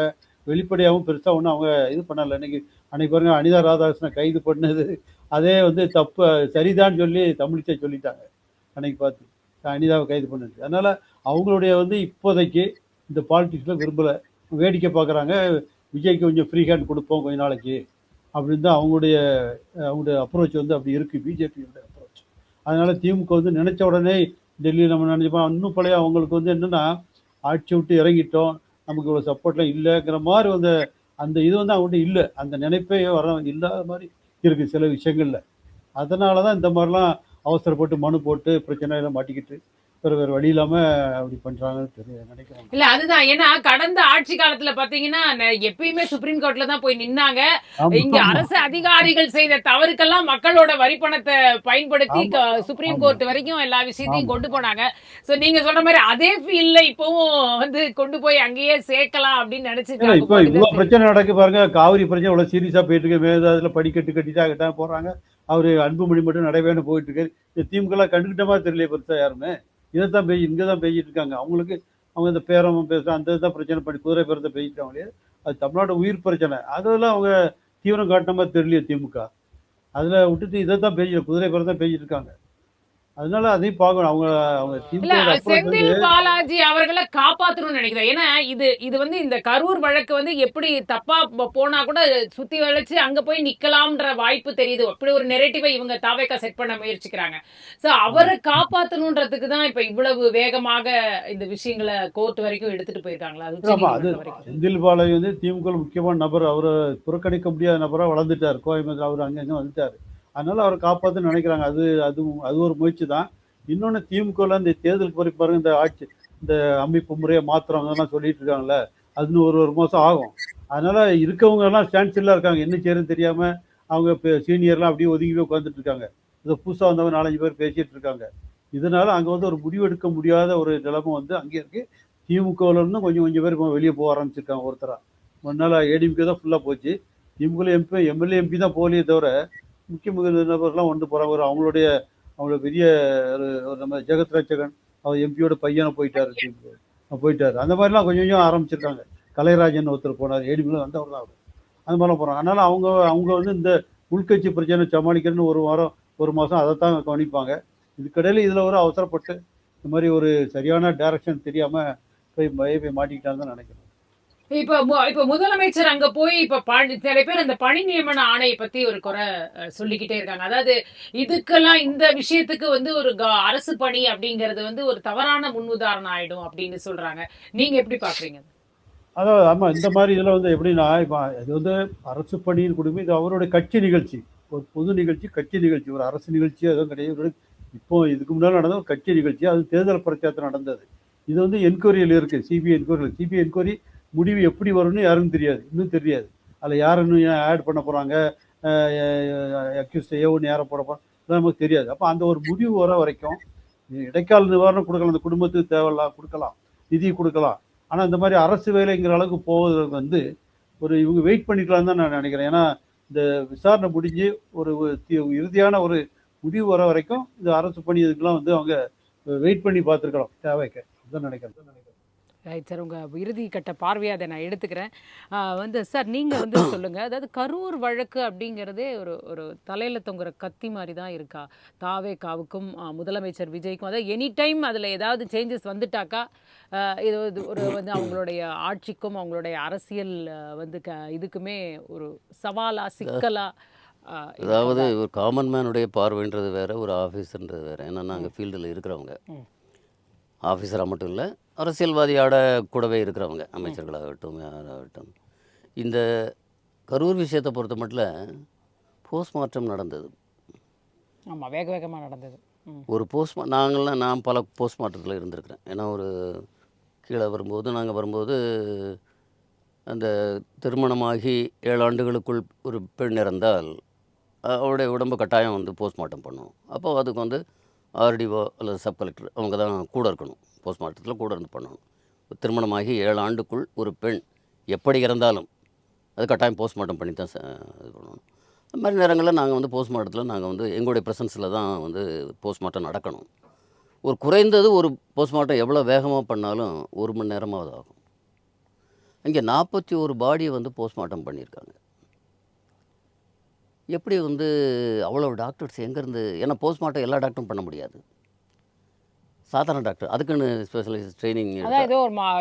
வெளிப்படையாகவும் பெருசாக ஒன்றும் அவங்க இது பண்ணலை. அன்னைக்கு பாருங்க அனிதா ராதாகிருஷ்ணனை கைது பண்ணது அதே வந்து தப்பு சரிதான்னு சொல்லி தமிழிசை சொல்லிட்டாங்க அன்னைக்கு பார்த்து அனிதாவை கைது பண்ணது. அதனால் அவங்களுடைய வந்து இப்போதைக்கு இந்த பாலிடிக்ஸில் விரும்பலை, வேடிக்கை பார்க்குறாங்க. விஜய்க்கு கொஞ்சம் ஃப்ரீ ஹேண்ட் கொடுப்போம் கொஞ்ச நாளைக்கு அப்படின்னு தான் அவங்களுடைய அப்ரோச் வந்து அப்படி இருக்குது, பிஜேபியோட அப்ரோச். அதனால் திமுக வந்து நினச்ச உடனே டெல்லி நம்ம நினச்சப்போம் இன்னும் பழைய அவங்களுக்கு வந்து என்னென்னா ஆட்சி விட்டு இறங்கிட்டோம், நமக்கு இவ்வளோ சப்போர்ட்லாம் இல்லைங்கிற மாதிரி அந்த அந்த இது வந்து அவங்கள்ட்ட இல்லை, அந்த நினைப்பே இல்லாத மாதிரி இருக்குது சில விஷயங்களில். அதனால தான் இந்த மாதிரிலாம் அவசரப்பட்டு மனு போட்டு பிரச்சனையில மாட்டிக்கிட்டு வேறு வழி இல்லாமல் அப்படி பண்ணுறாங்கன்னு நினைக்கிறேன். இல்ல அதுதான். ஏன்னா கடந்த ஆட்சி காலத்துல பாத்தீங்கன்னா எப்பயுமே சுப்ரீம் கோர்ட்ல தான் போய் நின்னாங்க. இங்க அரசு அதிகாரிகள் செய்த தவறுக்கெல்லாம் மக்களோட வரி பணத்தை பயன்படுத்தி சுப்ரீம் கோர்ட் வரைக்கும் எல்லா விஷயத்தையும் கொண்டு போனாங்க. சோ நீங்க சொன்ன மாதிரி அதே ஃபீல்ட்ல இப்பவும் வந்து கொண்டு போய் அங்கேயே சேர்க்கலாம் அப்படின்னு நினைச்சிட்டு இப்போ இவ்வளோ பிரச்சனை நடக்கு பாருங்க. காவிரி பிரச்சனை இவ்வளோ சீரியஸாக போயிட்டு இருக்கு. மேதாதுல படிக்கட்டு கட்டிட்டா போறாங்க. அவரு அன்புமணி மட்டும் நடைபெறன்னு போயிட்டு இருக்கு. இந்த திமுகலாம் கண்டுக்கிட்ட மாதிரி தெரியல பெருசா யாருமே. இதைத்தான் இங்கே தான் பேசிட்டு இருக்காங்க. அவங்களுக்கு அவங்க இந்த பேரம் பேச அந்த இதுதான் பிரச்சனை பண்ணி குதிரை பேரத்தை பேசிட்டாங்க. அது தமிழ்நாடு உயிர் பிரச்சனை. அதெல்லாம் அவங்க தீவிரம் காட்டின மாதிரி தெரியலையே திமுக. அதில் விட்டுட்டு இதை தான் பேசிட்டு குதிரை பேரம் தான் பேசிட்டு இருக்காங்க. அதனால அதையும் பார்க்கணும். அவங்க செந்தில் பாலாஜி அவர்களை காப்பாற்றணும்னு நினைக்கிறேன். ஏன்னா இது வந்து இந்த கரூர் வழக்கு வந்து எப்படி தப்பா போனா கூட சுத்தி வளைச்சு அங்க போய் நிக்கலாம்ன்ற வாய்ப்பு தெரியுது. அப்படி ஒரு நெரேட்டிவை இவங்க தாவேக்கா செட் பண்ண முயற்சிக்கிறாங்க. சோ அவரை காப்பாற்றணுன்றதுக்கு தான் இப்ப இவ்வளவு வேகமாக இந்த விஷயங்களை கோர்ட் வரைக்கும் எடுத்துட்டு போயிருக்காங்களா? அது செந்தில் பாலாஜி வந்து திமுக முக்கியமான நபர். அவரை புறக்கணிக்க முடியாத நபராக வளர்ந்துட்டார். கோயம்புத்தூர் அவர் அங்கங்கே வந்துட்டார். அதனால அவரை காப்பாற்றுன்னு நினைக்கிறாங்க. அது ஒரு முயற்சி தான். இன்னொன்று திமுகவில் இந்த தேர்தல் பாருங்க, இந்த ஆட்சி இந்த அமைப்பு முறையை மாத்திரம்லாம் சொல்லிட்டு இருக்காங்கல்ல, அதுன்னு ஒரு மாதம் ஆகும். அதனால இருக்கவங்க எல்லாம் ஸ்டாண்ட்ஸ்டில்லாக இருக்காங்க. என்ன செய்யறதுன்னு தெரியாம அவங்க சீனியர்லாம் அப்படியே ஒதுங்கி போய் உட்காந்துட்டு இருக்காங்க. இதை புதுசாக வந்தவங்க 4-5 பேர் பேசிட்டு இருக்காங்க. இதனால அங்கே வந்து ஒரு முடிவெடுக்க முடியாத ஒரு நிலைமை வந்து அங்கே இருக்கு. திமுகவில் இருந்து கொஞ்சம் பேர் வெளியே போக ஆரம்பிச்சிருக்காங்க. ஒருத்தரா முன்னால் ஏடிஎம்கே தான் ஃபுல்லாக போச்சு. திமுக எம்எல்ஏ எம்பி தான் போகலையே தவிர முக்கிய நபர்லாம் ஒன்று போகிறாங்க. அவங்களுடைய பெரிய ஒரு நம்ம ஜெகத் ரட்சகன் அவர் எம்பியோட பையனை போயிட்டாரு. அந்த மாதிரிலாம் கொஞ்சம் ஆரம்பிச்சிருக்காங்க. கலைராஜன் ஒருத்தர் போனார், ஏடிஎம்ல வந்து அவர் தான் அந்த மாதிரிலாம் போகிறாங்க. அதனால் அவங்க வந்து இந்த உள்கட்சி பிரச்சனை சமாளிக்கிறன்னு ஒரு மாதம் அதை தான் கவனிப்பாங்க. இதுக்கடையில் இதில் ஒரு அவசரப்பட்டு இந்த மாதிரி ஒரு சரியான டைரக்ஷன் தெரியாமல் போய் மாட்டிக்கிட்டான்னு தான் நினைக்கிறேன். இப்ப முதலமைச்சர் அங்க போய் சில பேர் அந்த பணி நியமன ஆணையை பத்தி ஒரு குறை சொல்லிக்கிட்டே இருக்காங்க. அதாவது இதுக்கெல்லாம் இந்த விஷயத்துக்கு வந்து ஒரு அரசு பணி அப்படிங்கறது வந்து ஒரு தவறான முன்னுதாரணம் ஆயிடும் அப்படின்னு சொல்றாங்க. நீங்க எப்படி பாக்குறீங்க? அதாவது ஆமா, இந்த மாதிரி இதில் வந்து எப்படின்னா இப்போ இது வந்து அரசு பணியின் குடும்பம். இது அவருடைய கட்சி நிகழ்ச்சி, ஒரு பொது நிகழ்ச்சி, கட்சி நிகழ்ச்சி, ஒரு அரசு நிகழ்ச்சி எதுவும் கிடையாது. இப்போ இதுக்கு முன்னாடி நடந்த ஒரு கட்சி நிகழ்ச்சி, அது தேர்தல் பிரச்சாரத்தில் நடந்தது. இது வந்து என்கொயரியில் இருக்கு, சிபிஐ என்கொயரி முடிவு எப்படி வரும்னு யாருக்கும் தெரியாது, இன்னும் தெரியாது. அதில் யார் இன்னும் ஆட் பண்ண போகிறாங்க, அக்யூஸ்ட் ஏன்னு யாரை போட போகிறோம், நமக்கு தெரியாது. அப்போ அந்த ஒரு முடிவு வர வரைக்கும் இடைக்கால நிவாரணம் கொடுக்கலாம், அந்த குடும்பத்துக்கு தேவையில்லாம் கொடுக்கலாம், நிதி கொடுக்கலாம். ஆனால் இந்த மாதிரி அரசு வேலைங்கிற அளவுக்கு போவதற்கு வந்து இவங்க வெயிட் பண்ணிக்கலாம்னு தான் நான் நினைக்கிறேன். ஏன்னா இந்த விசாரணை முடிஞ்சு ஒரு இறுதியான ஒரு முடிவு வர வரைக்கும் இந்த அரசு பணி இதுக்கெல்லாம் வந்து அவங்க வெயிட் பண்ணி பார்த்துருக்கலாம் தேவைக்கு. அதுதான் நினைக்கிறேன். ரைட் சார், உங்கள் இறுதி கட்ட பார்வையை அதை நான் எடுத்துக்கிறேன். சார் நீங்கள் வந்து சொல்லுங்கள், அதாவது கரூர் வழக்கு அப்படிங்கிறதே ஒரு தலையில் தொங்குற கத்தி மாதிரி தான் இருக்கா தாவேக்காவுக்கும் முதலமைச்சர் விஜய்க்கும்? அதாவது எனி டைம் அதில் ஏதாவது சேஞ்சஸ் வந்துட்டாக்கா இது வந்து அவங்களுடைய ஆட்சிக்கும் அவங்களுடைய அரசியல் வந்து இதுக்குமே ஒரு சவாலா சிக்கலா? அதாவது ஒரு காமன் மேனுடைய பார்வைன்றது வேறு, ஒரு ஆஃபீஸர்ன்றது வேறு. ஏன்னா நாங்கள் ஃபீல்டில் இருக்கிறவங்க, ஆஃபீஸராக மட்டும் இல்லை, அரசியல்வாதியோட கூடவே இருக்கிறவங்க, அமைச்சர்களாகட்டும் யாராகட்டும். இந்த கரூர் விஷயத்தை பொறுத்த மட்டும் போஸ்ட்மார்ட்டம் நடந்தது. ஆமாம், வேகமாக நடந்தது. ஒரு நான் பல போஸ்ட்மார்ட்டத்தில் இருந்திருக்கிறேன். ஏன்னா ஒரு கீழே வரும்போது அந்த திருமணமாகி 7 ஆண்டுகளுக்குள் ஒரு பெண் இறந்தால் அவருடைய உடம்பு கட்டாயம் வந்து போஸ்ட்மார்ட்டம் பண்ணும். அப்போ அதுக்கு வந்து ஆர்டிஓ அல்லது சப் கலெக்டர் அவங்க தான் கூட இருக்கணும், போஸ்ட்மார்ட்டத்தில் கூட இருந்து பண்ணணும். திருமணமாகி 7 ஆண்டுக்குள் ஒரு பெண் எப்படி இறந்தாலும் அது கட்டாயம் போஸ்ட்மார்ட்டம் பண்ணி தான் இது பண்ணணும். அந்த மாதிரி நேரங்களில் நாங்கள் வந்து போஸ்ட்மார்ட்டத்தில் நாங்கள் வந்து எங்களுடைய ப்ரெசன்ஸில் தான் வந்து போஸ்ட்மார்ட்டம் நடக்கணும். குறைந்தது ஒரு போஸ்ட்மார்ட்டம் எவ்வளோ வேகமாக பண்ணாலும் 1 மணி நேரமாவது ஆகும். அங்கே 41 பாடியை வந்து போஸ்ட்மார்ட்டம் பண்ணியிருக்காங்க. எப்படி வந்து அவ்வளோ டாக்டர்ஸ் எங்கேருந்து? ஏன்னா போஸ்ட்மார்ட்டம் எல்லா டாக்டரும் பண்ண முடியாது. சாதாரண டாக்டர் அதுக்குன்னு ஸ்பெஷலைஸ் ட்ரைனிங் அதான்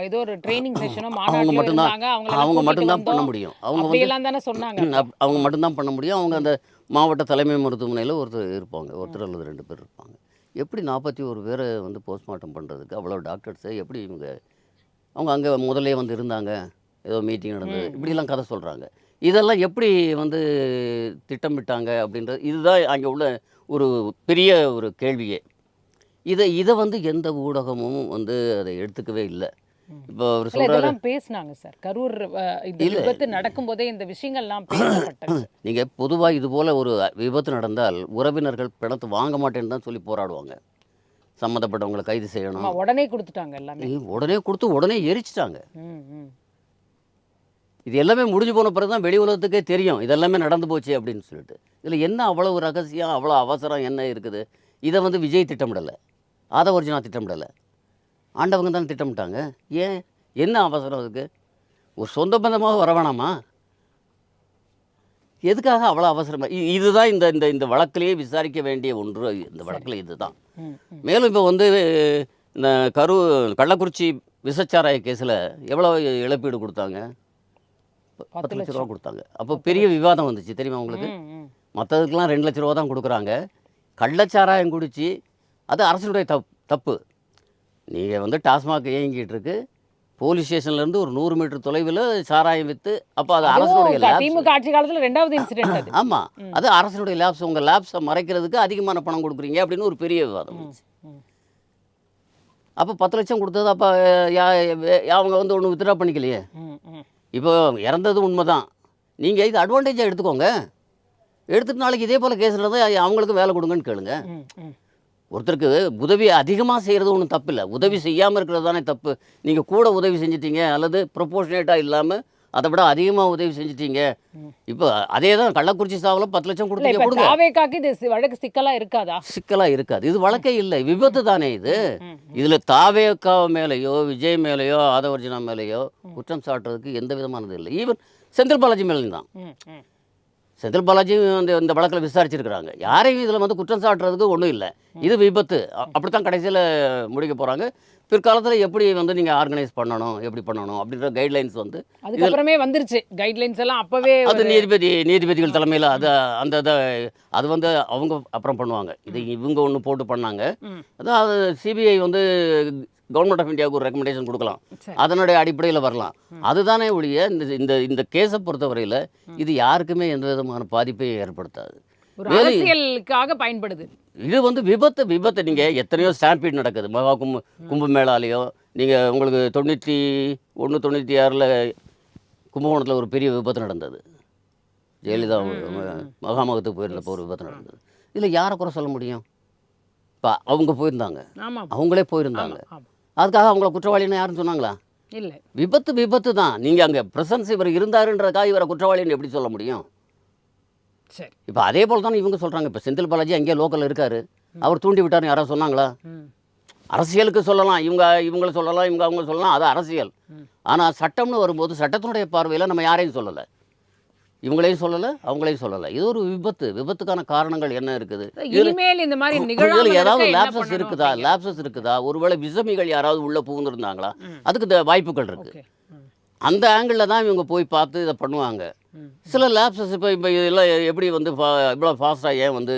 ஏதோ ஒரு ட்ரைனிங் செஷனோ அவங்க மாநாட்டிலோ மட்டும்தான் இருந்தாங்க. அவங்க அவங்கள மட்டும்தான் பண்ண வந்தோம் முடியும். அவங்க வந்து அப்படியெல்லாம் தானே சொன்னாங்க. அவங்க மட்டும்தான் பண்ண முடியும். அவங்க அந்த மாவட்ட தலைமை மருத்துவமனையில் ஒருத்தர் இருப்பாங்க, ஒருத்தர் அல்லது 2 பேர் இருப்பாங்க. எப்படி 41 பேரை வந்து போஸ்ட்மார்ட்டம் பண்ணுறதுக்கு அவ்வளோ டாக்டர்ஸை எப்படி இவங்க? அவங்க அங்கே முதல்லே வந்து இருந்தாங்க, ஏதோ மீட்டிங் நடந்தது, இப்படிலாம் கதை சொல்கிறாங்க. இதெல்லாம் எப்படி வந்து திட்டமிட்டாங்க அப்படின்றது இதுதான் அங்கே உள்ள ஒரு பெரிய ஒரு கேள்வியே. இதை வந்து எந்த ஊடகமும் வந்து அதை எடுத்துக்கவே இல்லை. இப்போ அவர் இல்ல, சொல்கிறாரு, இதெல்லாம் பேசுனாங்க சார். கரூர் இந்த இல்ல. விபத்து நடக்கும்போதே இந்த விஷயங்கள்லாம் பேசப்பட்டது. நீங்கள் பொதுவாக இது போல் ஒரு விபத்து நடந்தால் உறவினர்கள் பிணத்தை வாங்க மாட்டேன்னு தான் சொல்லி போராடுவாங்க. சம்மந்தப்பட்டவங்களை கைது செய்யணும். ஆமா, உடனே கொடுத்துட்டாங்க எல்லாமே. உடனே கொடுத்து உடனே எரிச்சிட்டாங்க. ம், ம். இது எல்லாமே முடிஞ்சு போன பிறகு தான் வெளி உலகத்துக்கே தெரியும் இதெல்லாமே நடந்து போச்சு அப்படின்னு சொல்லிட்டு. இதில் என்ன அவ்வளவு ரகசியம், அவ்வளோ அவசரம் என்ன இருக்குது? இதை வந்து விஜய் திட்டமிடலை, ஆதவர்ஜுனா திட்டமிடலை, ஆண்டவங்க தான் திட்டமிட்டாங்க. ஏன்? என்ன அவசரம் அதுக்கு? ஒரு சொந்த பந்தமாக வர வேணாமா? எதுக்காக அவ்வளோ அவசரமா? இதுதான் இந்த இந்த இந்த வழக்கிலேயே விசாரிக்க வேண்டிய ஒன்று. இந்த வழக்கில் இதுதான். ம், ம். மேலும் இப்போ வந்து இந்த கள்ளக்குறிச்சி விசச்சாராய கேஸில் எவ்வளோ இழப்பீடு கொடுத்தாங்க? 10 லட்ச ரூபா கொடுத்தாங்க. அப்போ பெரிய விவாதம் வந்துச்சு தெரியுமா உங்களுக்கு? ம், ம். மற்றதுக்கெல்லாம் 2 லட்ச ரூபா தான் கொடுக்குறாங்க. கள்ளச்சாராயம் குடிச்சு அது அரசுடைய தப்பு. நீங்கள் வந்து டாஸ்மாக் இயங்கிட்டு இருக்கு, போலீஸ் ஸ்டேஷன்லேருந்து ஒரு 100 மீட்டர் தொலைவில் சாராயம் விற்று, அப்போ அது அரசுடைய அதுவும் திமுக ஆட்சி காலத்துல 2வது இன்சிடென்ட் அது. ஆமாம், அது அரசுடைய லேப்ஸ். உங்கள் லேப்ஸை மறைக்கிறதுக்கு அதிகமான பணம் கொடுக்குறீங்க அப்படின்னு ஒரு பெரிய விவாதம் வந்துச்சு. ம். அப்போ 10 லட்சம் கொடுத்தது அப்போ அவங்க வந்து ஒன்று வித்ட்ரா பண்ணிக்கலையே. ம், ம். இப்போ இறந்தது உண்மை தான். நீங்கள் இது அட்வான்டேஜாக எடுத்துக்கோங்க. எடுத்துட்டு நாளைக்கு இதே போல் கேஸில் தான் அவங்களுக்கு வேலை கொடுங்கன்னு கேளுங்க. ம், ம். ஒருத்தருக்கு உதவி அதிகமாக செய்கிறது ஒன்றும் தப்பு இல்லை, உதவி செய்யாமல் இருக்கிறது தானே தப்பு. நீங்கள் கூட உதவி செஞ்சிட்டீங்க, அல்லது ப்ரொபோஷனேட்டாக இல்லாமல் அதை விட அதிகமாக உதவி செஞ்சிட்டீங்க. இப்போ அதே தான் கள்ளக்குறிச்சி சாவில் 10 லட்சம் இல்ல, கொடுத்தீங்க, இப்ப கொடுங்க. தாவேக்காக்கு இது வழக்கு சிக்கலா இருக்காதா? சிக்கலாக இருக்காது. இது வழக்கே இல்லை, விபத்து தானே இது. ம், இதில் தாவேக்கா மேலேயோ விஜய் மேலேயோ ஆதவர்ஜுனா மேலேயோ குற்றம் சாட்டுறதுக்கு எந்த விதமானது இல்லை. ஈவன் செந்தில் பாலாஜி மேலேயும் தான். ம், ம். செந்தில் பாலாஜியும் இந்த வழக்கில் விசாரிச்சிருக்கிறாங்க. யாரையும் இதில் வந்து குற்றம் சாட்டுறதுக்கு ஒன்றும் இல்லை. இது விபத்து. அப்படித்தான் கடைசியில் முடிக்க போகிறாங்க. பிற்காலத்தில் எப்படி வந்து நீங்கள் ஆர்கனைஸ் பண்ணணும், எப்படி பண்ணணும் அப்படின்ற கைட்லைன்ஸ் வந்து அதுக்கப்புறமே வந்துருச்சு கைட்லைன்ஸ் எல்லாம். அப்பவே அது நீதிபதிகள் தலைமையில் அது வந்து அவங்க அப்புறம் பண்ணுவாங்க. இது இவங்க ஒன்று போட்டு பண்ணாங்க. ம். அதான் அது சிபிஐ வந்து கவர்மெண்ட் ஆஃப் இந்தியாவுக்கு ஒரு ரெக்கமெண்டேஷன் கொடுக்கலாம், சரி. அதனுடைய அடிப்படையில் வரலாம். அதுதானே ஒழிய இந்த இந்த கேஸை பொறுத்தவரையில் இது யாருக்குமே எந்த விதமான பாதிப்பையும் ஏற்படுத்தாது. ஒரு அரசியலுக்காக பயன்படுது. இது வந்து விபத்து. நீங்கள் எத்தனையோ ஸ்டாம்பீட் நடக்குது. மகா கும்பமேளாலேயோ நீங்கள் உங்களுக்கு 91 96 கும்பகோணத்தில் ஒரு பெரிய விபத்து நடந்தது. ஜெயலலிதா மகாமகத்துக்கு போயிருந்தப்போ ஒரு விபத்து நடந்தது. இதில் யாரை குறை சொல்ல முடியும்? இப்போ அவங்க போயிருந்தாங்க, ஆமா, அவங்களே போயிருந்தாங்க. ஆமா. அதுக்காக அவங்கள குற்றவாளின்னு யாரும் சொன்னாங்களா? இல்ல. விபத்து தான். நீங்கள் அங்கே ப்ரெசன்ஸ் இவர் இருந்தாருன்றதுக்காக இவரை குற்றவாளின்னு எப்படி சொல்ல முடியும்? சரி. இப்போ அதே போல் தான் இவங்க சொல்கிறாங்க. இப்போ செந்தில் பாலாஜி அங்கேயே லோக்கலில் இருக்காரு, அவர் தூண்டி விட்டார்னு யாராவது சொன்னாங்களா? ம். அரசியலுக்கு சொல்லலாம், இவங்களை சொல்லலாம், அவங்க சொல்லலாம், அது அரசியல். ஆனால் சட்டம்னு வரும்போது சட்டத்தினுடைய பார்வையில் நம்ம யாரையும் சொல்லலை, இவங்களையும் சொல்லலை, அவங்களையும் சொல்லலை. இது ஒரு விபத்துக்கான காரணங்கள் என்ன இருக்குது? இனிமேல் இந்த மாதிரி இதில் ஏதாவது லேப்சஸ் இருக்குதா? ஒருவேளை விசமிகள் யாராவது உள்ளே புகுந்துருந்தாங்களா? அதுக்கு வாய்ப்புகள் இருக்குது. அந்த ஆங்கிளில் தான் இவங்க போய் பார்த்து இதை பண்ணுவாங்க. சில லேப்சஸ் இப்போ இதெல்லாம் எப்படி வந்து இவ்வளோ ஃபாஸ்ட்டாக ஏன் வந்து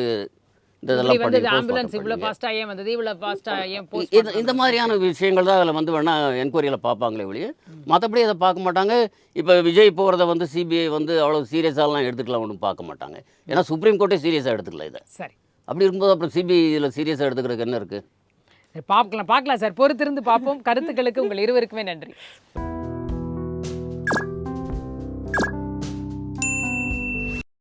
இதெல்லாம் பண்ணி ஆம்புலன்ஸ் இவ்வளவு ஃபாஸ்டா ஏன் வந்தது, இவ்வளவு ஃபாஸ்டா ஏன் இந்த மாதிரியான விஷயங்கள் தான் அதில் வந்து வேணா என்கொயரியில் பார்ப்பாங்களே ஒழிய மற்றபடி அதை பார்க்க மாட்டாங்க. இப்போ விஜய் போகிறத வந்து சிபிஐ வந்து அவ்வளோ சீரியஸாலாம் எடுத்துக்கலாம் ஒன்றும் பார்க்க மாட்டாங்க. ஏன்னா சுப்ரீம் கோர்ட்டே சீரியஸாக எடுத்துக்கல இதை. சரி. அப்படி இருக்கும்போது அப்புறம் சிபிஐ இதில் சீரியஸாக எடுத்துக்கிறதுக்கு என்ன இருக்குது? பார்க்கலாம் சார், பொறுத்திருந்து பார்ப்போம். கருத்துக்களுக்கு உங்கள் இருவருக்குமே நன்றி.